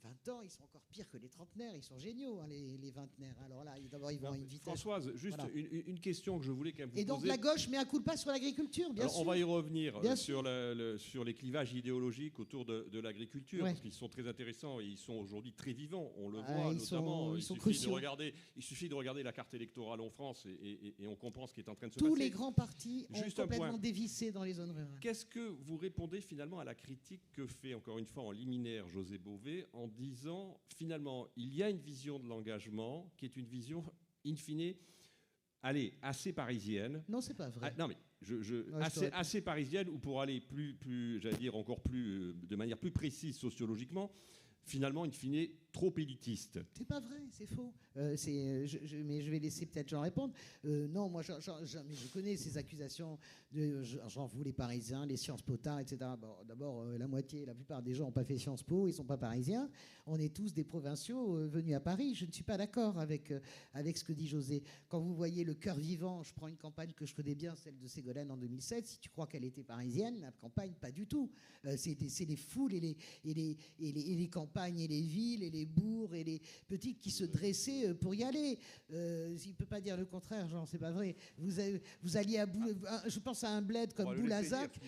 20 ans, ils sont encore pires que les trentenaires, ils sont géniaux, hein, les vingtenaires. Alors là, d'abord, ils vont à une vitesse. Françoise, juste voilà. une question que je voulais quand même vous poser. Et donc la gauche met un coup de pas sur l'agriculture, bien sûr. On va y revenir sur les clivages idéologiques autour de l'agriculture, parce qu'ils sont très intéressants et ils sont aujourd'hui très vivants. On le voit notamment. Il suffit de regarder la carte électorale en France et on comprend ce qui est en train de se passer. Tous les grands partis ont complètement dévissé dans les zones rurales. Qu'est-ce que vous répondez finalement à la critique que fait, encore une fois, en liminaire José Bové, en disant, finalement, il y a une vision de l'engagement qui est une vision, in fine, assez parisienne. Non, c'est pas vrai. Non, mais assez parisienne, ou pour aller j'allais dire, encore plus, de manière plus précise sociologiquement, finalement, in fine, trop élitiste. C'est pas vrai, c'est faux. Mais je vais laisser peut-être Jean répondre. Non, moi, je connais ces accusations de j'en vous les Parisiens, les Sciences Po tard, etc. Bon, d'abord, la plupart des gens n'ont pas fait Sciences Po, ils ne sont pas parisiens. On est tous des provinciaux venus à Paris. Je ne suis pas d'accord avec ce que dit José. Quand vous voyez le cœur vivant, je prends une campagne que je connais bien, celle de Ségolène en 2007. Si tu crois qu'elle était parisienne, la campagne, pas du tout. C'est les foules et les campagnes et les villes et les bourgs et les petites qui se dressaient pour y aller. Il ne peut pas dire le contraire, Jean, c'est pas vrai. Vous alliez à je pense à un bled comme Boulazac.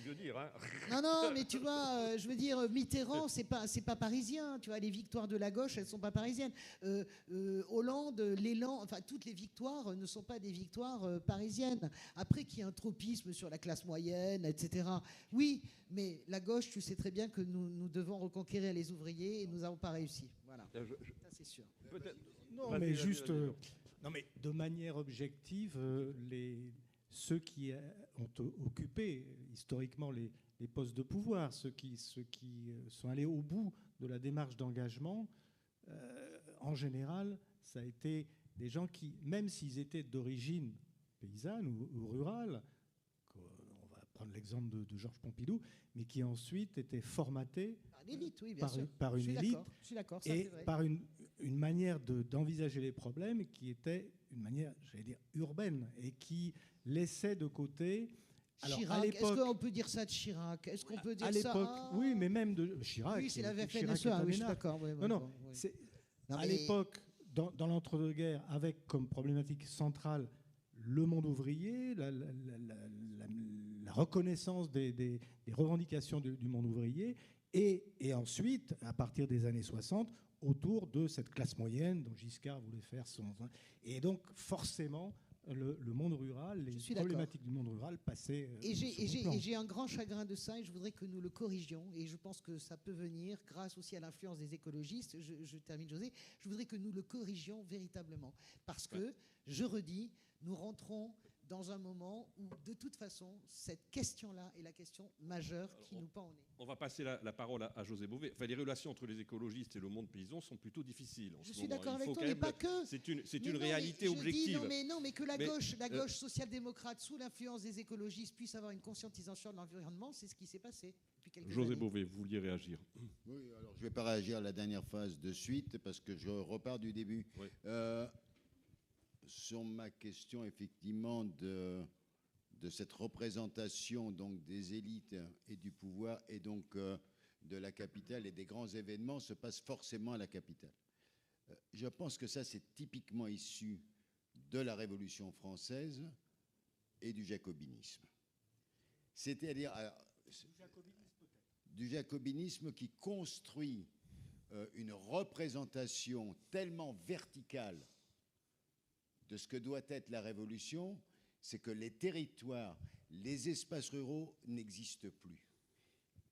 Hein. Non, mais tu vois, je veux dire, Mitterrand, c'est pas parisien. Tu vois, les victoires de la gauche, elles sont pas parisiennes. Hollande, l'élan, enfin toutes les victoires ne sont pas des victoires parisiennes. Après qu'il y ait un tropisme sur la classe moyenne, etc. Oui, mais la gauche, tu sais très bien que nous devons reconquérir les ouvriers et nous n'avons pas réussi. Voilà, ça c'est sûr. Non, mais juste, non, mais de manière objective, ceux qui ont occupé historiquement les postes de pouvoir, ceux qui sont allés au bout de la démarche d'engagement, en général, ça a été des gens qui, même s'ils étaient d'origine paysanne ou rurale, on va prendre l'exemple de Georges Pompidou, mais qui ensuite étaient formatés par une élite et par une manière d'envisager les problèmes qui était une manière, j'allais dire, urbaine et qui laissait de côté... Alors, Chirac, est-ce qu'on peut dire ça de Chirac? Est-ce qu'on peut dire à l'époque, ça oui, mais même de Chirac. Oui, c'est la FNSE, oui, je suis d'accord. Oui, à l'époque, dans l'entre-deux-guerres, avec comme problématique centrale le monde ouvrier, la reconnaissance des revendications du monde ouvrier, Et ensuite, à partir des années 60, autour de cette classe moyenne dont Giscard voulait faire son... Et donc, forcément, le monde rural, les problématiques du monde rural passaient Et au second plan. j'ai un grand chagrin de ça, et je voudrais que nous le corrigions, et je pense que ça peut venir grâce aussi à l'influence des écologistes. Je termine, José. Je voudrais que nous le corrigions véritablement, parce que, je redis, nous rentrons dans un moment où, de toute façon, cette question-là est la question majeure qui nous pend au nez. On va passer la parole à José Bové. Enfin, les relations entre les écologistes et le monde paysan sont plutôt difficiles en Je ce suis moment. d'accord Il avec faut toi, quand mais même pas que. C'est une Mais non, réalité mais je dis, objective. non, mais que la Mais, gauche social-démocrate, sous l'influence des écologistes, puisse avoir une conscientisation de l'environnement, c'est ce qui s'est passé depuis quelques José années. Bové, vous vouliez réagir? Oui, alors je ne vais pas réagir à la dernière phase de suite parce que je repars du début. Oui. Sur ma question, effectivement, de cette représentation donc, des élites et du pouvoir et donc de la capitale et des grands événements se passe forcément à la capitale. Je pense que ça, c'est typiquement issu de la Révolution française et du jacobinisme. C'est-à-dire du jacobinisme qui construit une représentation tellement verticale de ce que doit être la Révolution, c'est que les territoires, les espaces ruraux n'existent plus.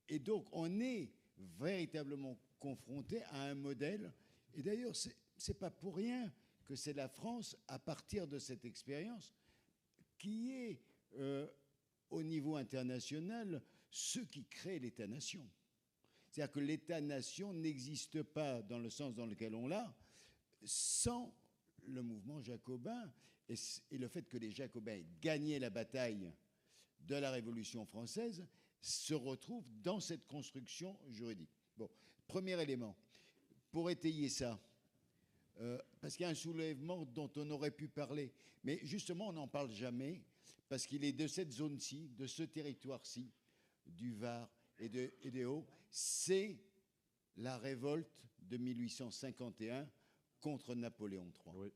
Et donc, on est véritablement confronté à un modèle, et d'ailleurs, ce n'est pas pour rien que c'est la France, à partir de cette expérience, qui est, au niveau international, ce qui crée l'État-nation. C'est-à-dire que l'État-nation n'existe pas dans le sens dans lequel on l'a, sans le mouvement jacobin et le fait que les Jacobins aient gagné la bataille de la Révolution française se retrouve dans cette construction juridique. Bon, premier élément, pour étayer ça, parce qu'il y a un soulèvement dont on aurait pu parler, mais justement on n'en parle jamais, parce qu'il est de cette zone-ci, de ce territoire-ci, du Var et des Hauts, c'est la révolte de 1851 contre Napoléon III. Oui.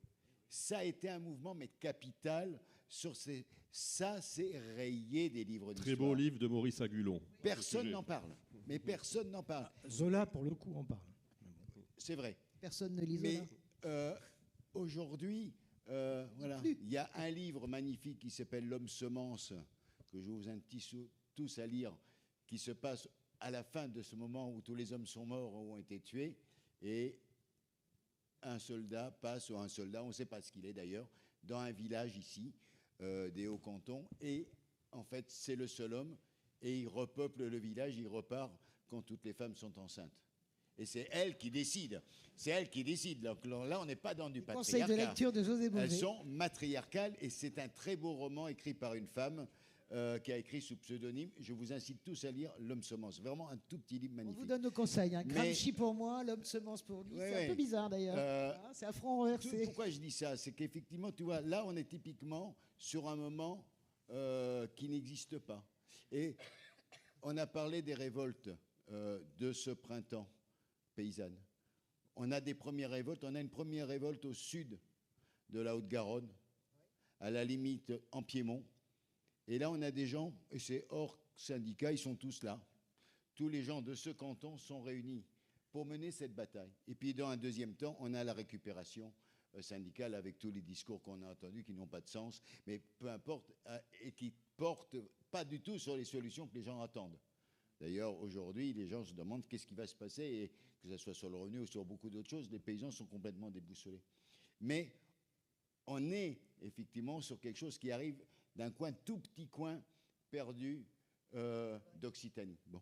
Ça a été un mouvement, mais capital. Ça, c'est rayé des livres d'histoire. Très beau livre de Maurice Agulon. Personne n'en parle. Mais personne n'en parle. Zola, pour le coup, en parle. C'est vrai. Personne ne lit Zola. Mais aujourd'hui, voilà, il y a un livre magnifique qui s'appelle L'homme semence, que je vous invite tous à lire, qui se passe à la fin de ce moment où tous les hommes sont morts ou ont été tués. Et un soldat passe, ou un soldat, on ne sait pas ce qu'il est d'ailleurs, dans un village ici, des Hauts-Cantons, et en fait, c'est le seul homme, et il repeuple le village, il repart quand toutes les femmes sont enceintes. Et c'est elle qui décide. C'est elle qui décide. Donc là, on n'est pas dans du patriarcat. Conseil de lecture de José Bové. Elles sont matriarcales, et c'est un très beau roman écrit par une femme qui a écrit sous pseudonyme. Je vous incite tous à lire L'homme semence. Vraiment un tout petit livre magnifique. On vous donne nos conseils. Hein. Gramsci pour moi, L'homme semence pour lui. Ouais, c'est un peu bizarre d'ailleurs. C'est à front renversé. Pourquoi je dis ça? C'est qu'effectivement, tu vois, là, on est typiquement sur un moment qui n'existe pas. Et on a parlé des révoltes de ce printemps paysanne. On a des premières révoltes. On a une première révolte au sud de la Haute-Garonne, à la limite en Piémont. Et là, on a des gens, et c'est hors syndicat, ils sont tous là. Tous les gens de ce canton sont réunis pour mener cette bataille. Et puis, dans un deuxième temps, on a la récupération syndicale avec tous les discours qu'on a entendus qui n'ont pas de sens, mais peu importe, et qui portent pas du tout sur les solutions que les gens attendent. D'ailleurs, aujourd'hui, les gens se demandent qu'est-ce qui va se passer, et que ce soit sur le revenu ou sur beaucoup d'autres choses, les paysans sont complètement déboussolés. Mais on est effectivement sur quelque chose qui arrive d'un tout petit coin perdu d'Occitanie. Bon.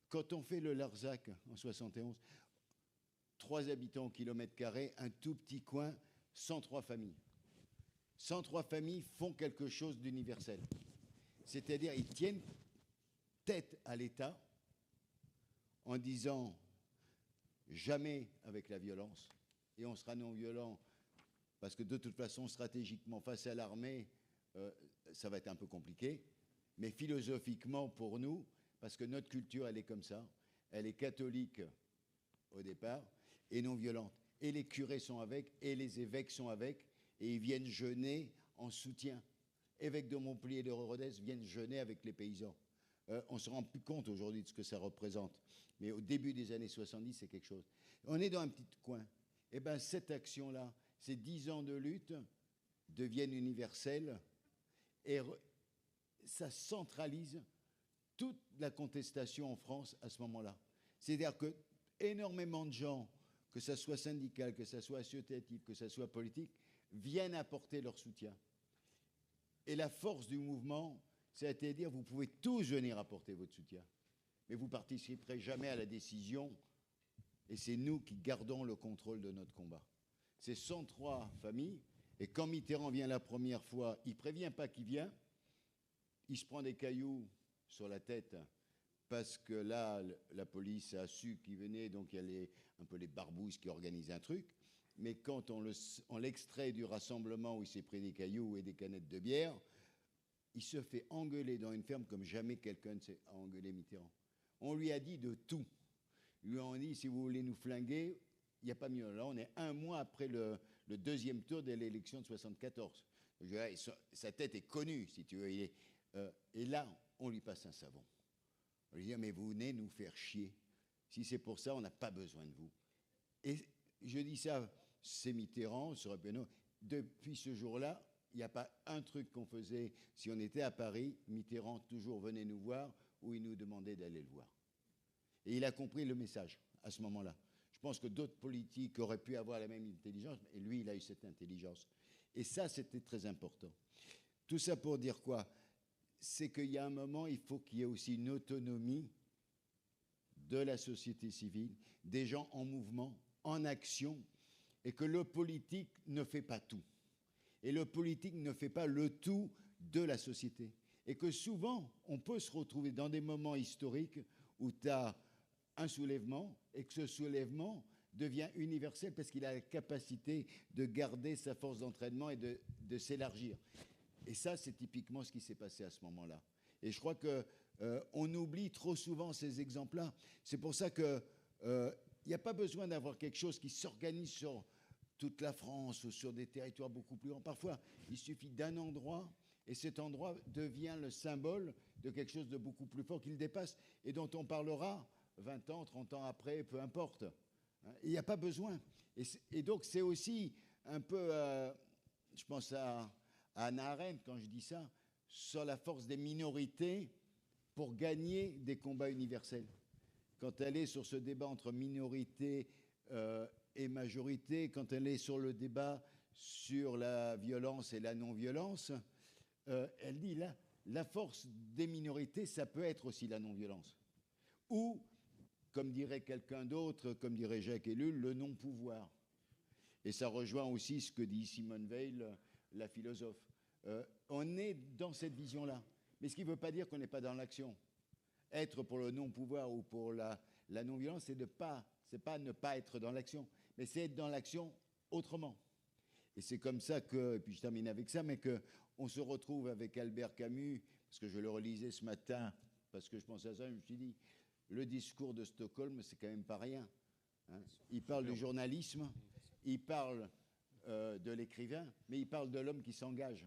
Quand on fait le Larzac en 71, 3 habitants au kilomètre carré, un tout petit coin, 103 familles. 103 familles font quelque chose d'universel. C'est-à-dire, ils tiennent tête à l'État en disant jamais avec la violence, et on sera non violent parce que de toute façon, stratégiquement, face à l'armée, ça va être un peu compliqué, mais philosophiquement pour nous, parce que notre culture, elle est comme ça, elle est catholique au départ, et non violente. Et les curés sont avec, et les évêques sont avec, et ils viennent jeûner en soutien. Évêques de Montpellier et de Rodez viennent jeûner avec les paysans. On ne se rend plus compte aujourd'hui de ce que ça représente. Mais au début des années 70, c'est quelque chose. On est dans un petit coin. Et bien, cette action-là, ces 10 ans de lutte deviennent universelles et ça centralise toute la contestation en France à ce moment-là. C'est-à-dire que énormément de gens, que ce soit syndical, que ce soit associatif, que ce soit politique, viennent apporter leur soutien. Et la force du mouvement, c'est-à-dire vous pouvez tous venir apporter votre soutien, mais vous ne participerez jamais à la décision, et c'est nous qui gardons le contrôle de notre combat. C'est 103 familles, et quand Mitterrand vient la première fois, il ne prévient pas qu'il vient, il se prend des cailloux sur la tête, parce que là, la police a su qu'il venait, donc il y a un peu les barbouzes qui organisent un truc, mais quand on l'extrait du rassemblement où il s'est pris des cailloux et des canettes de bière, il se fait engueuler dans une ferme comme jamais quelqu'un ne s'est engueulé Mitterrand. On lui a dit de tout. Ils lui ont dit, si vous voulez nous flinguer, il n'y a pas mieux. Là, on est un mois après le deuxième tour de l'élection de 1974. Sa tête est connue, si tu veux. Et là, on lui passe un savon. On lui dit, mais vous venez nous faire chier. Si c'est pour ça, on n'a pas besoin de vous. Et je dis ça, c'est Mitterrand, sur Pénaud. Depuis ce jour-là, il n'y a pas un truc qu'on faisait. Si on était à Paris, Mitterrand toujours venait nous voir ou il nous demandait d'aller le voir. Et il a compris le message à ce moment-là. Je pense que d'autres politiques auraient pu avoir la même intelligence, et lui, il a eu cette intelligence. Et ça, c'était très important. Tout ça pour dire quoi? C'est qu'il y a un moment, il faut qu'il y ait aussi une autonomie de la société civile, des gens en mouvement, en action, et que le politique ne fait pas tout. Et le politique ne fait pas le tout de la société. Et que souvent, on peut se retrouver dans des moments historiques où tu as un soulèvement et que ce soulèvement devient universel parce qu'il a la capacité de garder sa force d'entraînement et de s'élargir. Et ça, c'est typiquement ce qui s'est passé à ce moment-là. Et je crois qu'on oublie trop souvent ces exemples-là. C'est pour ça qu'il n'y a pas besoin d'avoir quelque chose qui s'organise sur toute la France ou sur des territoires beaucoup plus grands. Parfois, il suffit d'un endroit et cet endroit devient le symbole de quelque chose de beaucoup plus fort qui le dépasse et dont on parlera 20 ans, 30 ans après, peu importe. Il n'y a pas besoin. Et donc, c'est aussi un peu, je pense à Hannah Arendt quand je dis ça, sur la force des minorités pour gagner des combats universels. Quand elle est sur ce débat entre minorité et majorité, quand elle est sur le débat sur la violence et la non-violence, elle dit là, la force des minorités, ça peut être aussi la non-violence. Ou, comme dirait quelqu'un d'autre, comme dirait Jacques Ellul, le non-pouvoir. Et ça rejoint aussi ce que dit Simone Veil, la philosophe. On est dans cette vision-là. Mais ce qui ne veut pas dire qu'on n'est pas dans l'action. Être pour le non-pouvoir ou pour la non-violence, c'est pas ne pas être dans l'action, mais c'est être dans l'action autrement. Et c'est comme ça que, et puis je termine avec ça, mais qu'on se retrouve avec Albert Camus, parce que je le relisais ce matin, parce que je pensais à ça, je me suis dit, le discours de Stockholm, c'est quand même pas rien. Hein. Il parle du journalisme, il parle de l'écrivain, mais il parle de l'homme qui s'engage.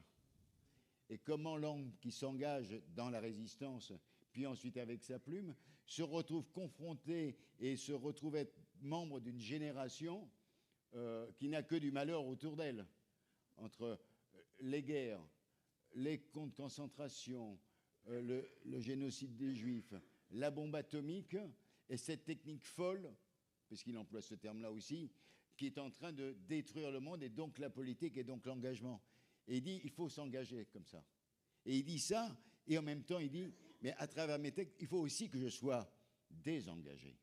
Et comment l'homme qui s'engage dans la résistance, puis ensuite avec sa plume, se retrouve confronté et se retrouve être membre d'une génération qui n'a que du malheur autour d'elle, entre les guerres, les camps de concentration, le génocide des Juifs, la bombe atomique et cette technique folle, puisqu'il emploie ce terme-là aussi, qui est en train de détruire le monde et donc la politique et donc l'engagement. Et il dit, il faut s'engager comme ça. Et il dit ça, et en même temps, il dit, mais à travers mes textes, il faut aussi que je sois désengagé.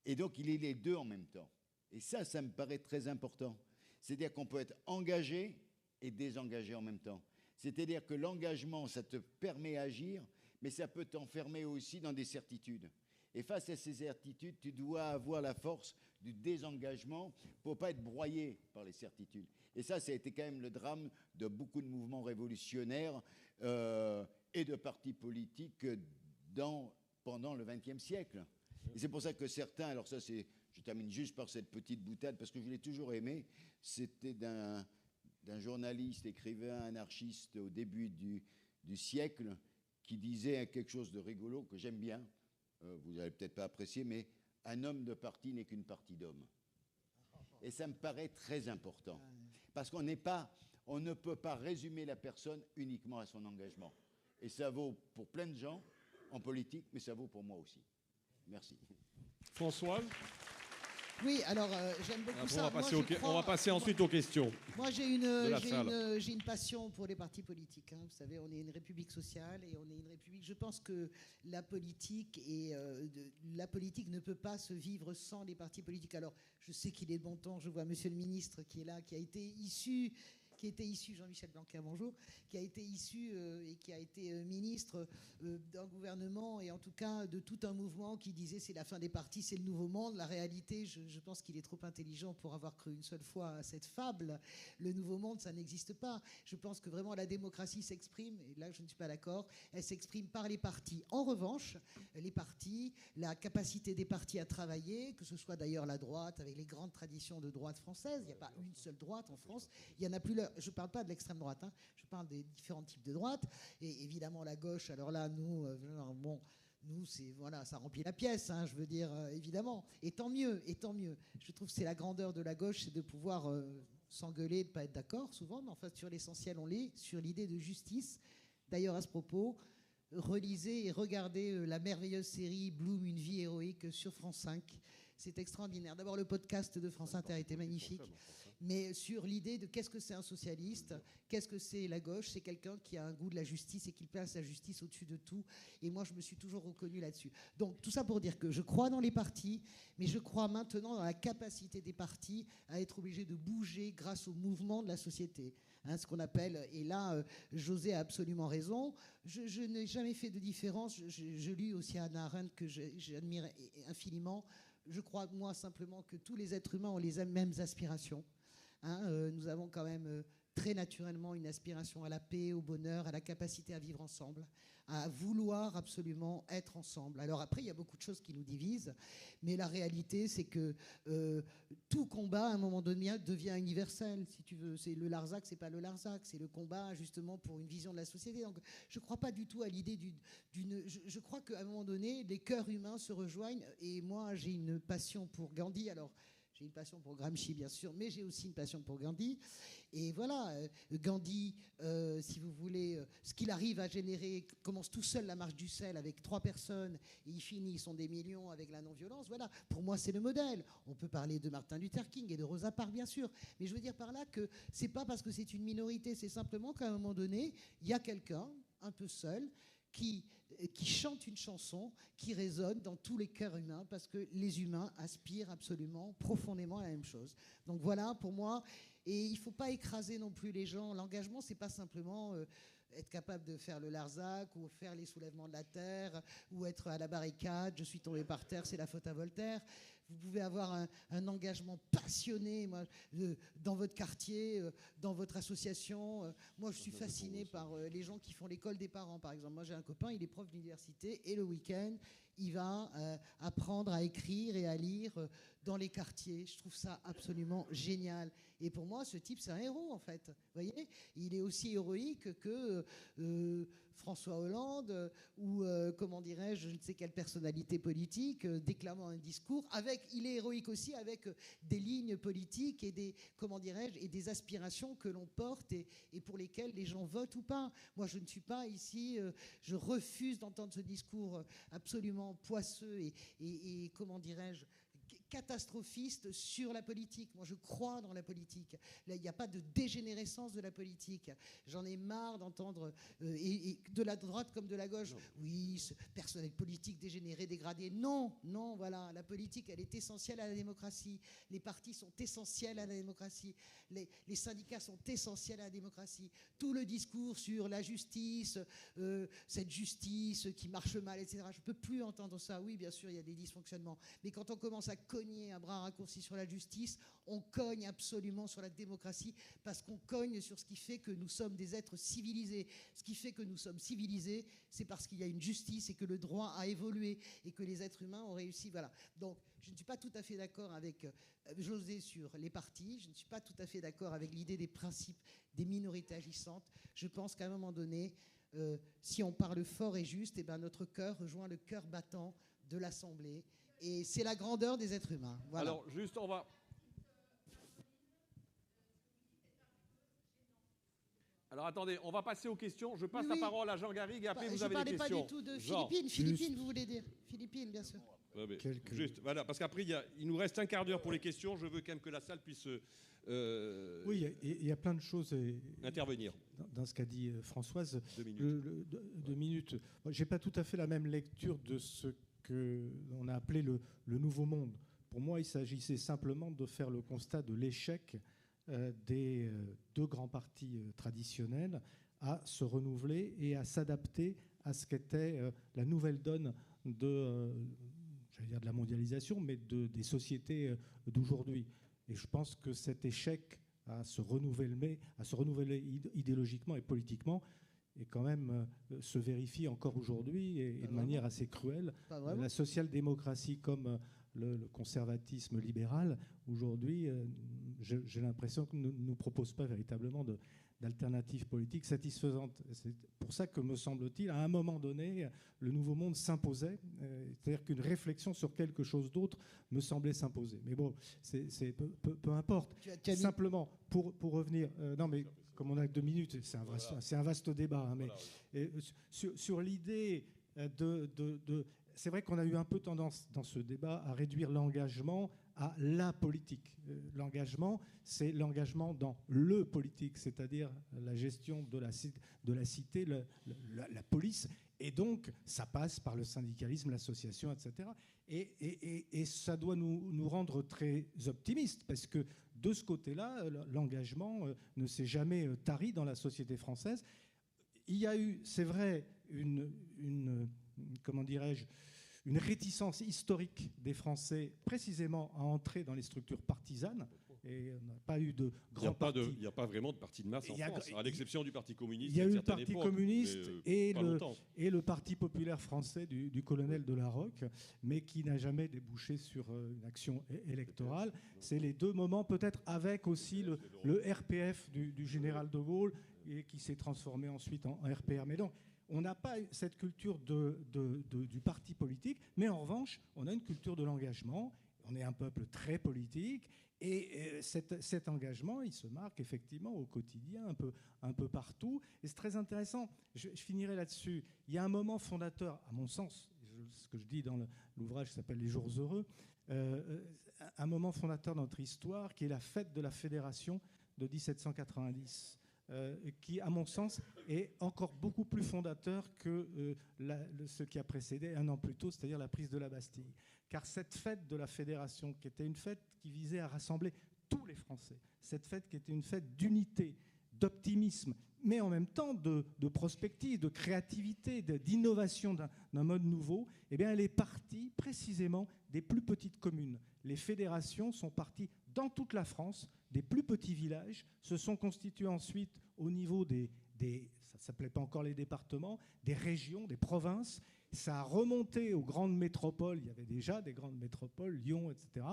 Et donc, il est les deux en même temps. Et ça me paraît très important. C'est-à-dire qu'on peut être engagé et désengagé en même temps. C'est-à-dire que l'engagement, ça te permet d'agir, mais ça peut t'enfermer aussi dans des certitudes. Et face à ces certitudes, tu dois avoir la force du désengagement pour ne pas être broyé par les certitudes. Et ça a été quand même le drame de beaucoup de mouvements révolutionnaires et de partis politiques pendant le XXe siècle. Et c'est pour ça que certains, alors ça c'est, je termine juste par cette petite boutade, parce que je l'ai toujours aimé, c'était d'un journaliste, écrivain, anarchiste au début du siècle, qui disait quelque chose de rigolo que j'aime bien. Vous n'allez peut-être pas apprécier, mais un homme de parti n'est qu'une partie d'hommes. Et ça me paraît très important. Parce qu'on ne peut pas résumer la personne uniquement à son engagement. Et ça vaut pour plein de gens en politique, mais ça vaut pour moi aussi. Merci. Françoise? Oui, alors j'aime beaucoup ça. On va passer ensuite aux questions. Moi, j'ai une passion pour les partis politiques. Hein. Vous savez, on est une république sociale et on est une république. Je pense que la politique ne peut pas se vivre sans les partis politiques. Alors, je sais qu'il est de bon temps. Je vois Monsieur le ministre qui est là, qui était issu, Jean-Michel Blanquer, bonjour, qui a été issu et qui a été ministre d'un gouvernement et en tout cas de tout un mouvement qui disait c'est la fin des partis, c'est le nouveau monde. La réalité, je pense qu'il est trop intelligent pour avoir cru une seule fois à cette fable. Le nouveau monde, ça n'existe pas. Je pense que vraiment la démocratie s'exprime, et là je ne suis pas d'accord, elle s'exprime par les partis. En revanche, les partis, la capacité des partis à travailler, que ce soit d'ailleurs la droite, avec les grandes traditions de droite française, il n'y a pas une seule droite en France, il y en a plus. Je ne parle pas de l'extrême droite, hein, je parle des différents types de droite. Et évidemment, la gauche, alors là, nous, c'est, voilà, ça remplit la pièce, hein, je veux dire, évidemment. Et tant mieux, et tant mieux. Je trouve que c'est la grandeur de la gauche, c'est de pouvoir s'engueuler, de ne pas être d'accord, souvent, mais en fait, sur l'essentiel, on l'est, sur l'idée de justice. D'ailleurs, à ce propos, relisez et regardez la merveilleuse série Bloom, une vie héroïque sur France 5. C'est extraordinaire. D'abord, le podcast de France Inter était magnifique. Mais sur l'idée de qu'est-ce que c'est un socialiste, qu'est-ce que c'est la gauche, c'est quelqu'un qui a un goût de la justice et qui place la justice au-dessus de tout. Et moi, je me suis toujours reconnue là-dessus. Donc, tout ça pour dire que je crois dans les partis, mais je crois maintenant dans la capacité des partis à être obligés de bouger grâce au mouvement de la société. Hein, ce qu'on appelle, et là, José a absolument raison, je n'ai jamais fait de différence. Je lis aussi Hannah Arendt, que j'admire infiniment. Je crois, moi, simplement que tous les êtres humains ont les mêmes aspirations. Hein, nous avons quand même très naturellement une aspiration à la paix, au bonheur, à la capacité à vivre ensemble, à vouloir absolument être ensemble. Alors après, il y a beaucoup de choses qui nous divisent, mais la réalité, c'est que tout combat, à un moment donné, devient universel, si tu veux. C'est le Larzac, c'est pas le Larzac, c'est le combat justement pour une vision de la société. Donc, je ne crois pas du tout à l'idée d'une... Je crois qu'à un moment donné, les cœurs humains se rejoignent, et moi, j'ai une passion pour Gandhi. Alors, j'ai une passion pour Gramsci, bien sûr, mais j'ai aussi une passion pour Gandhi. Et voilà, Gandhi, si vous voulez, ce qu'il arrive à générer, commence tout seul la marche du sel avec 3 personnes, et il finit, ils sont des millions avec la non-violence. Voilà, pour moi, c'est le modèle. On peut parler de Martin Luther King et de Rosa Parks, bien sûr, mais je veux dire par là que c'est pas parce que c'est une minorité, c'est simplement qu'à un moment donné, il y a quelqu'un, un peu seul, qui chante une chanson qui résonne dans tous les cœurs humains, parce que les humains aspirent absolument, profondément à la même chose. Donc voilà, pour moi, et il ne faut pas écraser non plus les gens. L'engagement, ce n'est pas simplement être capable de faire le Larzac ou faire les soulèvements de la terre ou être à la barricade, je suis tombé par terre, c'est la faute à Voltaire. Vous pouvez avoir un engagement passionné dans votre quartier, dans votre association. Moi, je suis fascinée par les gens qui font l'école des parents, par exemple. Moi, j'ai un copain, il est prof d'université, et le week-end, il va apprendre à écrire et à lire dans les quartiers. Je trouve ça absolument génial. Et pour moi, ce type, c'est un héros, en fait. Vous voyez, il est aussi héroïque que François Hollande ou, comment dirais-je, je ne sais quelle personnalité politique déclamant un discours. Il est héroïque aussi avec des lignes politiques et des, comment dirais-je, et des aspirations que l'on porte et pour lesquelles les gens votent ou pas. Moi, je ne suis pas ici, je refuse d'entendre ce discours absolument poisseux et comment dirais-je, catastrophiste sur la politique. Moi, je crois dans la politique. Là, il n'y a pas de dégénérescence de la politique. J'en ai marre d'entendre, et de la droite comme de la gauche, non. Oui, ce personnel politique dégénéré, dégradé. Non, non, voilà. La politique, elle est essentielle à la démocratie. Les partis sont essentiels à la démocratie. Les syndicats sont essentiels à la démocratie. Tout le discours sur la justice, cette justice qui marche mal, etc. Je ne peux plus entendre ça. Oui, bien sûr, il y a des dysfonctionnements. Mais quand on commence à cogner à bras raccourcis sur la justice, on cogne absolument sur la démocratie, parce qu'on cogne sur ce qui fait que nous sommes des êtres civilisés. Ce qui fait que nous sommes civilisés, c'est parce qu'il y a une justice et que le droit a évolué et que les êtres humains ont réussi. Voilà. Donc, je ne suis pas tout à fait d'accord avec José sur les partis. Je ne suis pas tout à fait d'accord avec l'idée des principes des minorités agissantes. Je pense qu'à un moment donné, si on parle fort et juste, eh ben, notre cœur rejoint le cœur battant de l'Assemblée. Et c'est la grandeur des êtres humains. Voilà. Alors, juste, on va... Alors, attendez, on va passer aux questions. Je passe la parole à Jean Garrigue et après, vous avez des questions. Je ne parlais pas du tout de Jean. Philippines. Philippines, vous voulez dire Philippines, bien sûr. Ouais, juste, voilà, parce qu'après, il nous reste un quart d'heure pour les questions. Je veux quand même que la salle puisse... oui, il y a plein de choses intervenir. Dans ce qu'a dit Françoise. 2 minutes. 2 minutes. Je n'ai pas tout à fait la même lecture de ce qu'on a appelé le nouveau monde. Pour moi, il s'agissait simplement de faire le constat de l'échec des 2 grands partis traditionnels à se renouveler et à s'adapter à ce qu'était la nouvelle donne j'allais dire de la mondialisation, mais des sociétés d'aujourd'hui. Et je pense que cet échec à se renouveler idéologiquement et politiquement et quand même se vérifie encore aujourd'hui et de manière assez cruelle. La social-démocratie comme le conservatisme libéral, aujourd'hui, j'ai l'impression que ne nous propose pas véritablement d'alternatives politiques satisfaisantes. C'est pour ça que, me semble-t-il, à un moment donné, le nouveau monde s'imposait, c'est-à-dire qu'une réflexion sur quelque chose d'autre me semblait s'imposer. Mais bon, peu importe. Simplement, pour revenir... non, mais comme on a 2 minutes, c'est un vaste débat. Hein, mais sur l'idée c'est vrai qu'on a eu un peu tendance dans ce débat à réduire l'engagement à la politique. L'engagement, c'est l'engagement dans le politique, c'est-à-dire la gestion de la cité, la police. Et donc, ça passe par le syndicalisme, l'association, etc. Et ça doit nous rendre très optimistes, parce que de ce côté-là, l'engagement ne s'est jamais tari dans la société française. Il y a eu, c'est vrai, comment dirais-je, une réticence historique des Français précisément à entrer dans les structures partisanes. Et on n'a pas eu de grands partis. Il n'y a pas vraiment de parti de masse en France, à l'exception du Parti communiste. Il y a eu le Parti communiste et le Parti populaire français du colonel de Larocque, mais qui n'a jamais débouché sur une action électorale. C'est les 2 moments, peut-être avec aussi le RPF du général de Gaulle, et qui s'est transformé ensuite en RPR. Mais donc, on n'a pas cette culture du parti politique, mais en revanche, on a une culture de l'engagement. On est un peuple très politique, et cet engagement, il se marque effectivement au quotidien, un peu partout. Et c'est très intéressant. Je finirai là-dessus. Il y a un moment fondateur, à mon sens, ce que je dis dans l'ouvrage qui s'appelle « Les jours heureux », un moment fondateur de notre histoire, qui est la fête de la Fédération de 1790. Qui, à mon sens, est encore beaucoup plus fondateur que ce qui a précédé 1 an plus tôt, c'est-à-dire la prise de la Bastille. Car cette fête de la Fédération, qui était une fête qui visait à rassembler tous les Français, cette fête qui était une fête d'unité, d'optimisme, mais en même temps de prospective, de créativité, d'innovation d'un mode nouveau, eh bien, elle est partie précisément des plus petites communes. Les fédérations sont parties dans toute la France, des plus petits villages, se sont constitués ensuite au niveau ça ne s'appelait pas encore les départements, des régions, des provinces. Ça a remonté aux grandes métropoles, il y avait déjà des grandes métropoles, Lyon, etc.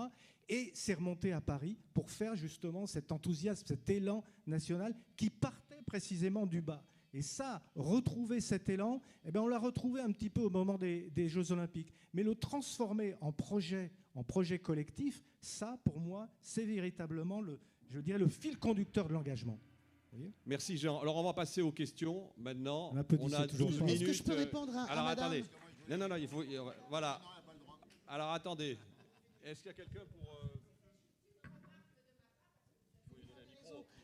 Et c'est remonté à Paris pour faire justement cet enthousiasme, cet élan national qui partait précisément du bas. Et ça, retrouver cet élan, eh bien, on l'a retrouvé un petit peu au moment des Jeux Olympiques. Mais le transformer en projet collectif, ça, pour moi, c'est véritablement le fil conducteur de l'engagement. Merci Jean. Alors on va passer aux questions maintenant. On a 12 minutes. Est-ce que je peux répondre à Alors madame ? attendez. Non, il faut... Voilà. Alors attendez. Est-ce qu'il y a quelqu'un pour...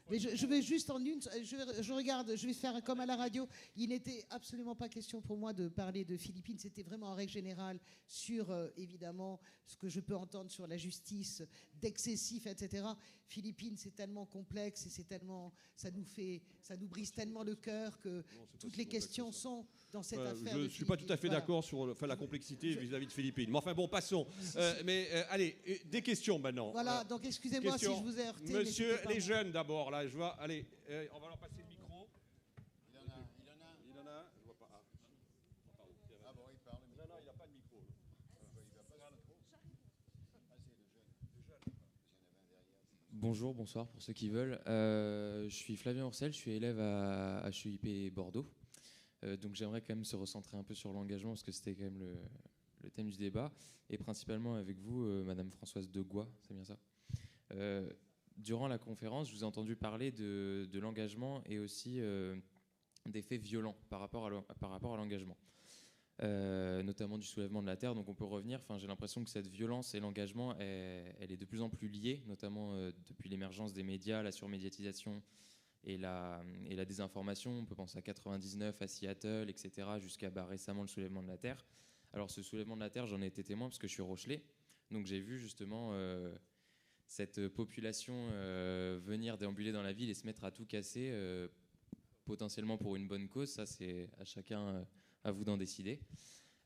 Mais je vais juste en une, je regarde, je vais faire comme à la radio. Il n'était absolument pas question pour moi de parler de Philippines. C'était vraiment en règle générale sur, évidemment, ce que je peux entendre sur la justice, d'excessif, etc. Philippines, c'est tellement complexe et c'est tellement, ça nous brise tellement le cœur que toutes les questions sont dans cette affaire. Je ne suis pas tout à fait d'accord sur la complexité vis-à-vis de Philippines. Mais enfin bon, passons. Allez, des questions maintenant. Voilà, donc excusez-moi si je vous ai heurté. Monsieur, les jeunes d'abord, là, je vois. Allez, on va leur passer le micro. Il en a un. Je vois pas. Ah bon, il parle. Non, il n'a pas de micro. Bonjour, bonsoir pour ceux qui veulent. Je suis Flavien Ourcel, je suis élève à HEIP Bordeaux. Donc j'aimerais quand même se recentrer un peu sur l'engagement, parce que c'était quand même le thème du débat, et principalement avec vous, Madame Françoise Degois, c'est bien ça. Durant la conférence, je vous ai entendu parler de l'engagement et aussi des faits violents par rapport à l'engagement, notamment du soulèvement de la terre. Donc on peut revenir, j'ai l'impression que cette violence et l'engagement, elle est de plus en plus liée, notamment depuis l'émergence des médias, la surmédiatisation et la désinformation. On peut penser à 99, à Seattle, etc., jusqu'à récemment le soulèvement de la terre. Alors ce soulèvement de la terre, j'en ai été témoin parce que je suis rochelais, donc j'ai vu justement cette population venir déambuler dans la ville et se mettre à tout casser, potentiellement pour une bonne cause. Ça, c'est à chacun, à vous d'en décider.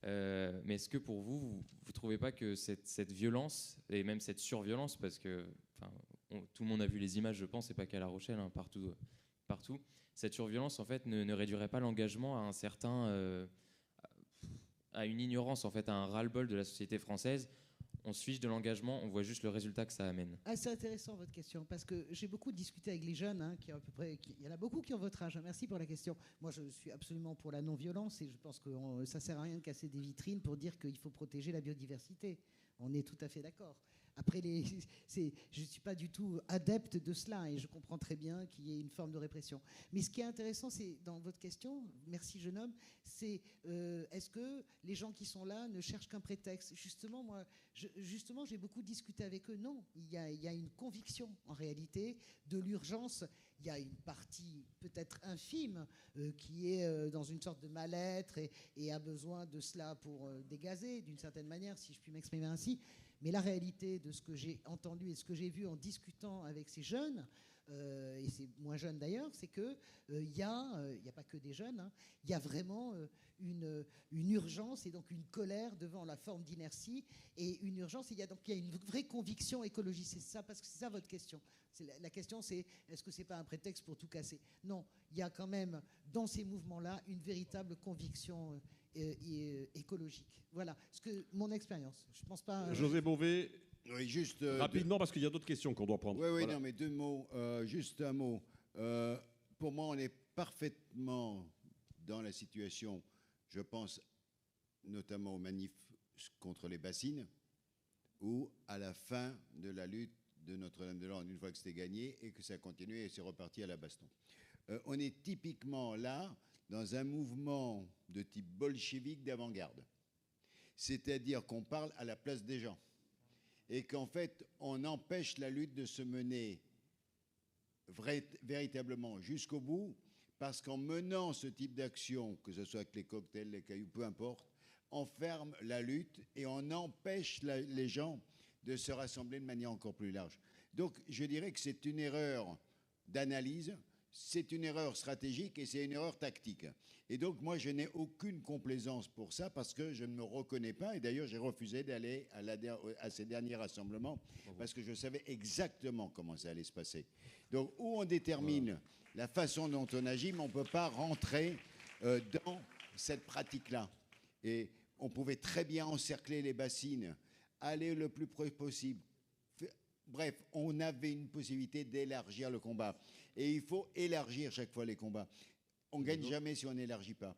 Mais est-ce que pour vous ne trouvez pas que cette violence, et même cette surviolence, parce que tout le monde a vu les images, je pense, et pas qu'à La Rochelle, hein, partout, cette surviolence, en fait, ne réduirait pas l'engagement à à une ignorance, en fait, à un ras-le-bol de la société française? On se fiche de l'engagement, on voit juste le résultat que ça amène. Ah, c'est intéressant votre question, parce que j'ai beaucoup discuté avec les jeunes, hein, il y en a beaucoup qui ont votre âge. Merci pour la question. Moi, je suis absolument pour la non-violence, et je pense que ça ne sert à rien de casser des vitrines pour dire qu'il faut protéger la biodiversité. On est tout à fait d'accord. Après, je ne suis pas du tout adepte de cela, et je comprends très bien qu'il y ait une forme de répression. Mais ce qui est intéressant, c'est dans votre question, merci jeune homme, c'est est-ce que les gens qui sont là ne cherchent qu'un prétexte? Justement, j'ai beaucoup discuté avec eux. Non, il y a une conviction, en réalité, de l'urgence. Il y a une partie peut-être infime qui est dans une sorte de mal-être et a besoin de cela pour dégazer, d'une certaine manière, si je puis m'exprimer ainsi. Mais la réalité de ce que j'ai entendu et ce que j'ai vu en discutant avec ces jeunes, et c'est moins jeunes d'ailleurs, c'est qu'il y a pas que des jeunes, hein, il y a vraiment une urgence et donc une colère devant la forme d'inertie et une urgence. Il y a une vraie conviction écologiste. C'est ça, parce que c'est ça votre question. La question, c'est est-ce que c'est pas un prétexte pour tout casser? Non, il y a quand même dans ces mouvements-là une véritable conviction écologique. Voilà, mon expérience. Je pense pas. José Bové, Oui, juste rapidement, parce qu'il y a d'autres questions qu'on doit prendre. Oui, Voilà. non, mais deux mots. Juste un mot. Pour moi, on est parfaitement dans la situation, je pense notamment aux manifs contre les bassines, ou à la fin de la lutte de Notre-Dame-de-Lande, une fois que c'était gagné et que ça a continué et c'est reparti à la baston. On est typiquement là dans un mouvement de type bolchevique d'avant-garde. C'est-à-dire qu'on parle à la place des gens et qu'en fait, on empêche la lutte de se mener véritablement jusqu'au bout, parce qu'en menant ce type d'action, que ce soit avec les cocktails, les cailloux, peu importe, on ferme la lutte et on empêche les gens de se rassembler de manière encore plus large. Donc, je dirais que c'est une erreur d'analyse, c'est une erreur stratégique et c'est une erreur tactique. Et donc, moi, je n'ai aucune complaisance pour ça parce que je ne me reconnais pas. Et d'ailleurs, j'ai refusé d'aller à ces derniers rassemblements parce que je savais exactement comment ça allait se passer. Donc, où on détermine la façon dont on agit, mais on ne peut pas rentrer dans cette pratique-là. Et on pouvait très bien encercler les bassines, aller le plus près possible. Bref, on avait une possibilité d'élargir le combat. Et il faut élargir chaque fois les combats. On ne gagne jamais si on n'élargit pas.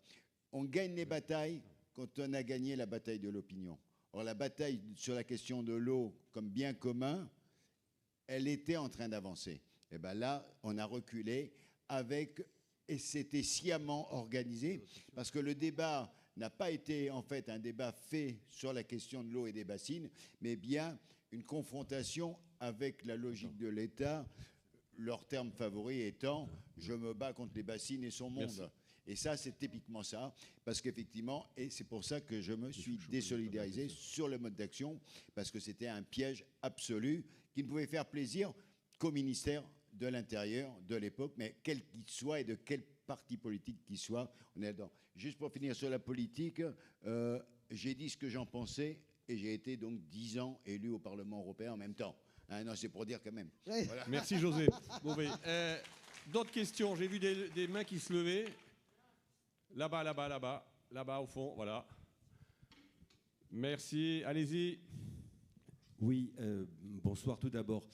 On gagne les batailles quand on a gagné la bataille de l'opinion. Or, la bataille sur la question de l'eau comme bien commun, elle était en train d'avancer. Et bien là, on a reculé et c'était sciemment organisé, parce que le débat n'a pas été en fait un débat fait sur la question de l'eau et des bassines, mais bien une confrontation avec la logique de l'État, leur terme favori étant « je me bats contre les bassines et son monde ». Merci. Et ça, c'est typiquement ça, parce qu'effectivement, et c'est pour ça que je me suis désolidarisé sur le mode d'action, parce que c'était un piège absolu qui ne pouvait faire plaisir qu'au ministère de l'Intérieur de l'époque, mais quel qu'il soit et de quel parti politique qu'il soit, on est dedans. Juste pour finir sur la politique, j'ai dit ce que j'en pensais, et j'ai été donc 10 ans élu au Parlement européen en même temps. Hein, non, c'est pour dire quand même. Ouais. Voilà. Merci José. Bové. D'autres questions? J'ai vu des mains qui se levaient. Là-bas, au fond, voilà. Merci, allez-y. Oui, bonsoir tout d'abord.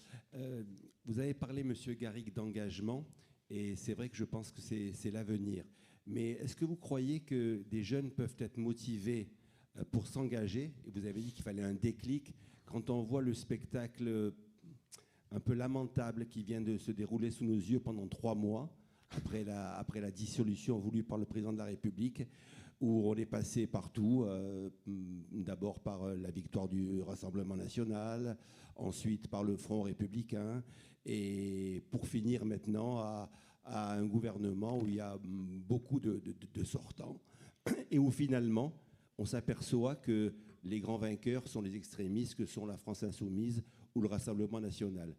Vous avez parlé, Monsieur Garrigue, d'engagement, et c'est vrai que je pense que c'est l'avenir. Mais est-ce que vous croyez que des jeunes peuvent être motivés pour s'engager? Et vous avez dit qu'il fallait un déclic. Quand on voit le spectacle un peu lamentable qui vient de se dérouler sous nos yeux pendant 3 mois, après la dissolution voulue par le président de la République, où on est passé partout, d'abord par la victoire du Rassemblement national, ensuite par le Front républicain, et pour finir maintenant à un gouvernement où il y a beaucoup de sortants, et où finalement on s'aperçoit que les grands vainqueurs sont les extrémistes, que sont la France insoumise ou le Rassemblement national.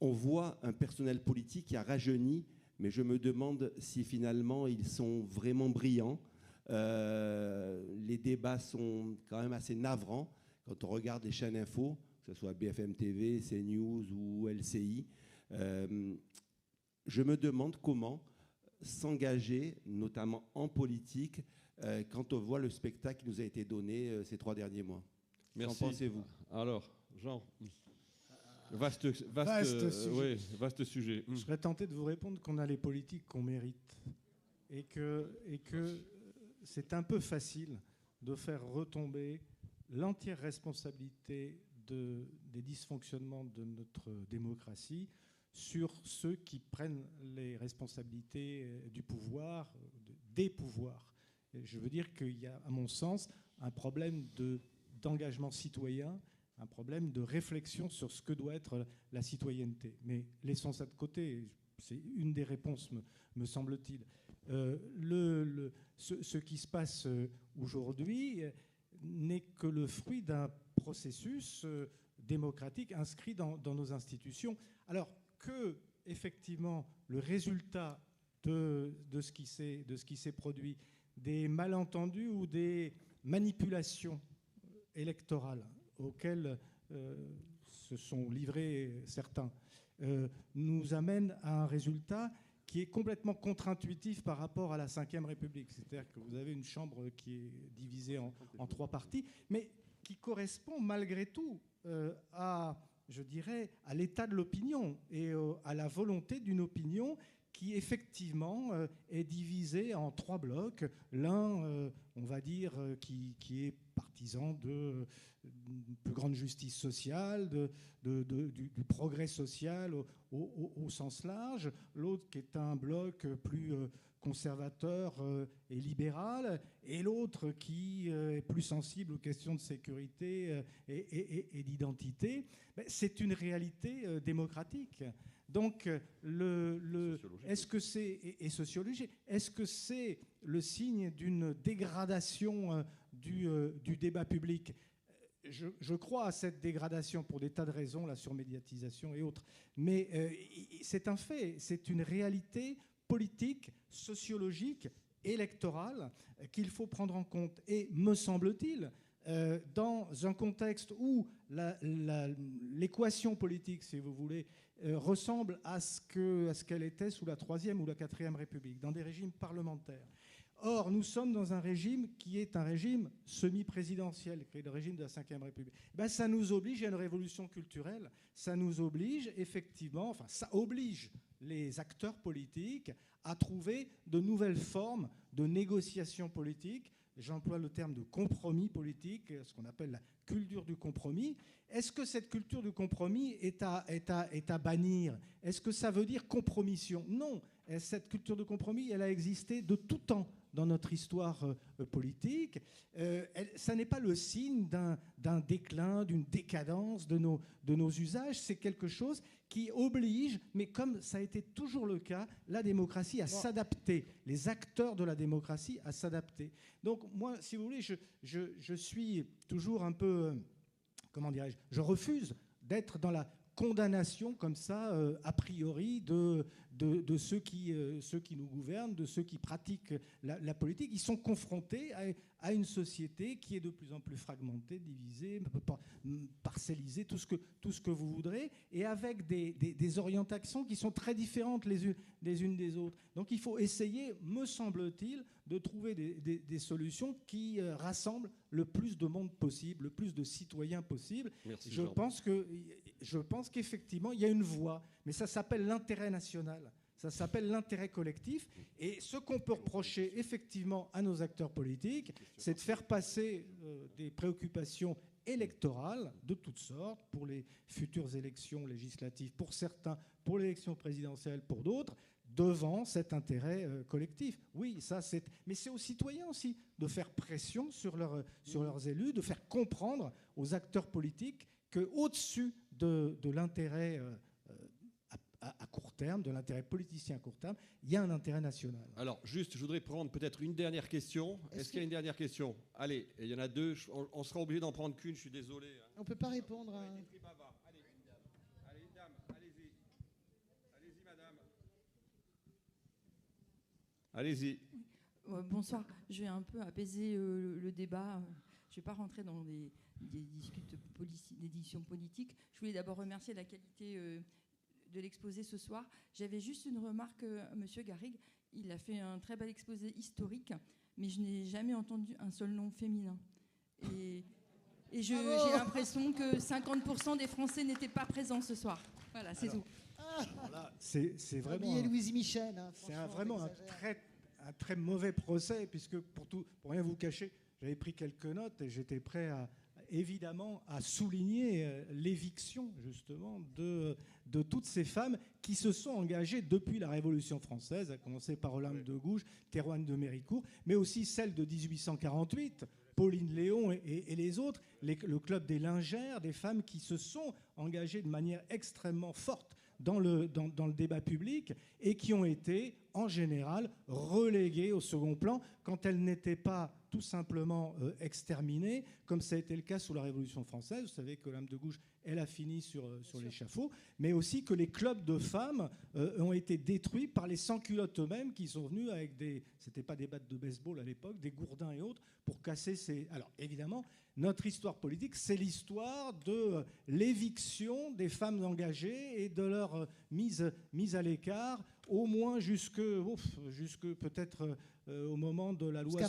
On voit un personnel politique qui a rajeuni, mais je me demande si finalement ils sont vraiment brillants. Les débats sont quand même assez navrants quand on regarde les chaînes info, que ce soit BFM TV, CNews ou LCI. Je me demande comment s'engager, notamment en politique, quand on voit le spectacle qui nous a été donné ces 3 derniers mois. Merci. Qu'en pensez-vous? Alors, Jean, vaste sujet. Je serais tenté de vous répondre qu'on a les politiques qu'on mérite et que c'est un peu facile de faire retomber l'entière responsabilité des dysfonctionnements de notre démocratie sur ceux qui prennent les responsabilités du pouvoir, des pouvoirs. Et je veux dire qu'il y a, à mon sens, un problème d'engagement citoyen, un problème de réflexion sur ce que doit être la citoyenneté. Mais laissons ça de côté, c'est une des réponses, me semble-t-il. Ce qui se passe aujourd'hui n'est que le fruit d'un processus démocratique inscrit dans nos institutions. Alors que, effectivement, le résultat de ce qui s'est produit, des malentendus ou des manipulations électorales auxquelles se sont livrés certains, nous amène à un résultat qui est complètement contre-intuitif par rapport à la Ve République. C'est-à-dire que vous avez une chambre qui est divisée en 3 parties, mais qui correspond malgré tout à l'état de l'opinion et à la volonté d'une opinion qui effectivement est divisée en 3 blocs. L'un, on va dire, qui est partisan de plus grande justice sociale, du progrès social au sens large. L'autre qui est un bloc plus conservateur et libéral, et l'autre qui est plus sensible aux questions de sécurité et d'identité. C'est une réalité démocratique. Donc, est-ce que c'est sociologique? Est-ce que c'est le signe d'une dégradation du débat public? Je crois à cette dégradation pour des tas de raisons, la surmédiatisation et autres. Mais c'est un fait, c'est une réalité politique, sociologique, électorale qu'il faut prendre en compte. Et me semble-t-il, dans un contexte où l'équation politique, si vous voulez, ressemble à ce qu'elle était sous la Troisième ou la Quatrième République, dans des régimes parlementaires. Or, nous sommes dans un régime qui est un régime semi-présidentiel, qui est le régime de la Ve République. Ça nous oblige à une révolution culturelle, ça nous oblige effectivement, enfin ça oblige les acteurs politiques à trouver de nouvelles formes de négociation politique. J'emploie le terme de compromis politique, ce qu'on appelle la culture du compromis. Est-ce que cette culture du compromis est à bannir? Est-ce que ça veut dire compromission? Non. Cette culture de compromis, elle a existé de tout temps dans notre histoire politique. Ça n'est pas le signe d'un déclin, d'une décadence de nos usages. C'est quelque chose qui oblige, mais comme ça a été toujours le cas, la démocratie à s'adapter, les acteurs de la démocratie à s'adapter. Donc moi, si vous voulez, je suis toujours un peu, comment dirais-je, je refuse d'être dans la condamnation comme ça, a priori, de ceux qui nous gouvernent, de ceux qui pratiquent la politique. Ils sont confrontés à une société qui est de plus en plus fragmentée, divisée, parcellisée, tout ce que vous voudrez, et avec des orientations qui sont très différentes les unes des autres. Donc il faut essayer, me semble-t-il, de trouver des solutions qui rassemblent le plus de monde possible, le plus de citoyens possible. Merci, je pense qu'effectivement, il y a une voie, mais ça s'appelle l'intérêt national. Ça s'appelle l'intérêt collectif. Et ce qu'on peut reprocher effectivement à nos acteurs politiques, c'est de faire passer des préoccupations électorales de toutes sortes pour les futures élections législatives, pour certains, pour l'élection présidentielle, pour d'autres, devant cet intérêt collectif. Oui, ça c'est... Mais c'est aux citoyens aussi de faire pression sur leurs élus, de faire comprendre aux acteurs politiques qu'au-dessus de l'intérêt à court terme, de l'intérêt politicien à court terme, il y a un intérêt national. Alors, juste, je voudrais prendre peut-être une dernière question. Est-ce qu'il y a une dernière question? Allez, il y en a deux. On sera obligé d'en prendre qu'une, je suis désolé. On ne peut pas répondre à... Allez, dame, allez-y. Allez-y, madame. Allez-y. Bonsoir. Je vais un peu apaiser le débat. Je ne vais pas rentrer dans des discussions politiques. Je voulais d'abord remercier la qualité de l'exposé ce soir. J'avais juste une remarque, Monsieur Garrigue. Il a fait un très bel exposé historique, mais je n'ai jamais entendu un seul nom féminin. Et j'ai l'impression que 50% des Français n'étaient pas présents ce soir. Voilà, c'est tout. C'est vraiment... Louise Michel. Hein, c'est vraiment un très mauvais procès, puisque pour rien vous cacher, j'avais pris quelques notes et j'étais prêt évidemment à souligner l'éviction justement de toutes ces femmes qui se sont engagées depuis la Révolution française, à commencer par Olympe de Gouges, Théroigne de Méricourt, mais aussi celle de 1848, Pauline Léon et les autres, le club des lingères, des femmes qui se sont engagées de manière extrêmement forte dans le débat public et qui ont été en général reléguées au second plan quand elles n'étaient pas tout simplement exterminées, comme ça a été le cas sous la Révolution française. Vous savez que Olympe de Gouges, elle a fini sur l'échafaud, mais aussi que les clubs de femmes ont été détruits par les sans-culottes eux-mêmes qui sont venus avec c'était pas des battes de baseball à l'époque, des gourdins et autres, pour casser ces... Alors évidemment, notre histoire politique, c'est l'histoire de l'éviction des femmes engagées et de leur mise à l'écart, au moins jusque peut-être au moment de la loi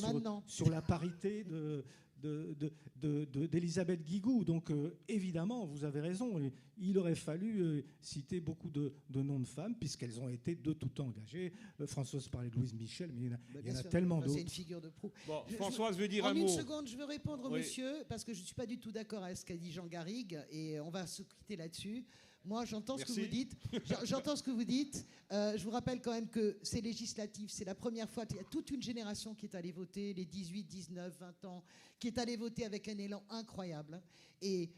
sur la parité d'Élisabeth Guigou. Donc évidemment, vous avez raison, il aurait fallu citer beaucoup de noms de femmes, puisqu'elles ont été de tout temps engagées. Françoise parlait de Louise Michel, mais il y en a tellement d'autres. C'est une figure de proue. Bon, Françoise veut dire un mot. En une seconde, je veux répondre au monsieur, parce que je ne suis pas du tout d'accord avec ce qu'a dit Jean Garrigue, et on va se quitter là-dessus. Moi, j'entends ce que vous dites. J'entends ce que vous dites. Je vous rappelle quand même que c'est législatif. C'est la première fois qu'il y a toute une génération qui est allée voter, les 18, 19, 20 ans, qui est allée voter avec un élan incroyable. Et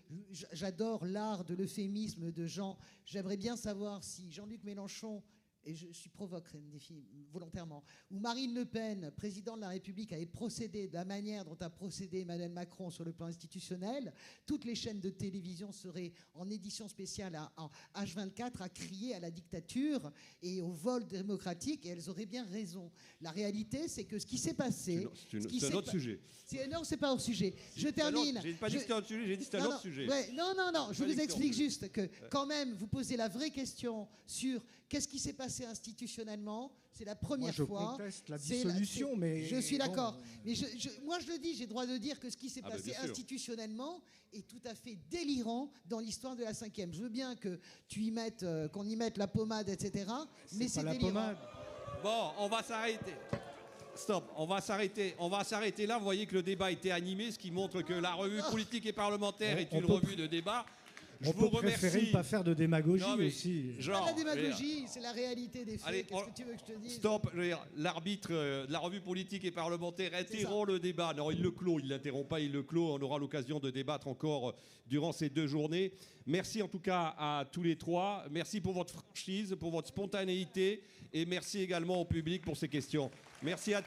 j'adore l'art de l'euphémisme de Jean. J'aimerais bien savoir si Jean-Luc Mélenchon, et je provoque une défi volontairement, où Marine Le Pen, président de la République, avait procédé de la manière dont a procédé Emmanuel Macron sur le plan institutionnel, toutes les chaînes de télévision seraient en édition spéciale en H24 à crier à la dictature et au vol démocratique, et elles auraient bien raison. La réalité, c'est que ce qui s'est passé... C'est un autre sujet. Non, c'est pas hors sujet. Je termine. J'ai pas dit que c'était un autre sujet, j'ai dit que c'était un autre sujet. Non, je vous explique juste que quand même, vous posez la vraie question sur qu'est-ce qui s'est passé institutionnellement. C'est la première fois. Je conteste la dissolution, mais... Je suis d'accord. Mais moi, je le dis, j'ai le droit de dire que ce qui s'est passé institutionnellement est tout à fait délirant dans l'histoire de la 5e. Je veux bien que qu'on y mette la pommade, etc. Mais c'est délirant. Pommade. Bon, on va s'arrêter. Stop, on va s'arrêter là. Vous voyez que le débat était animé, ce qui montre que la revue politique et parlementaire est une revue de débat. On peut préférer ne pas faire de démagogie aussi. Genre, la démagogie, c'est la réalité des faits. Qu'est-ce que tu veux que je te dise? Stop, l'arbitre de la revue politique et parlementaire interrompt le débat. Non, il le clôt, il ne l'interrompt pas, il le clôt. On aura l'occasion de débattre encore durant ces 2 journées. Merci en tout cas à tous les 3. Merci pour votre franchise, pour votre spontanéité. Et merci également au public pour ces questions. Merci à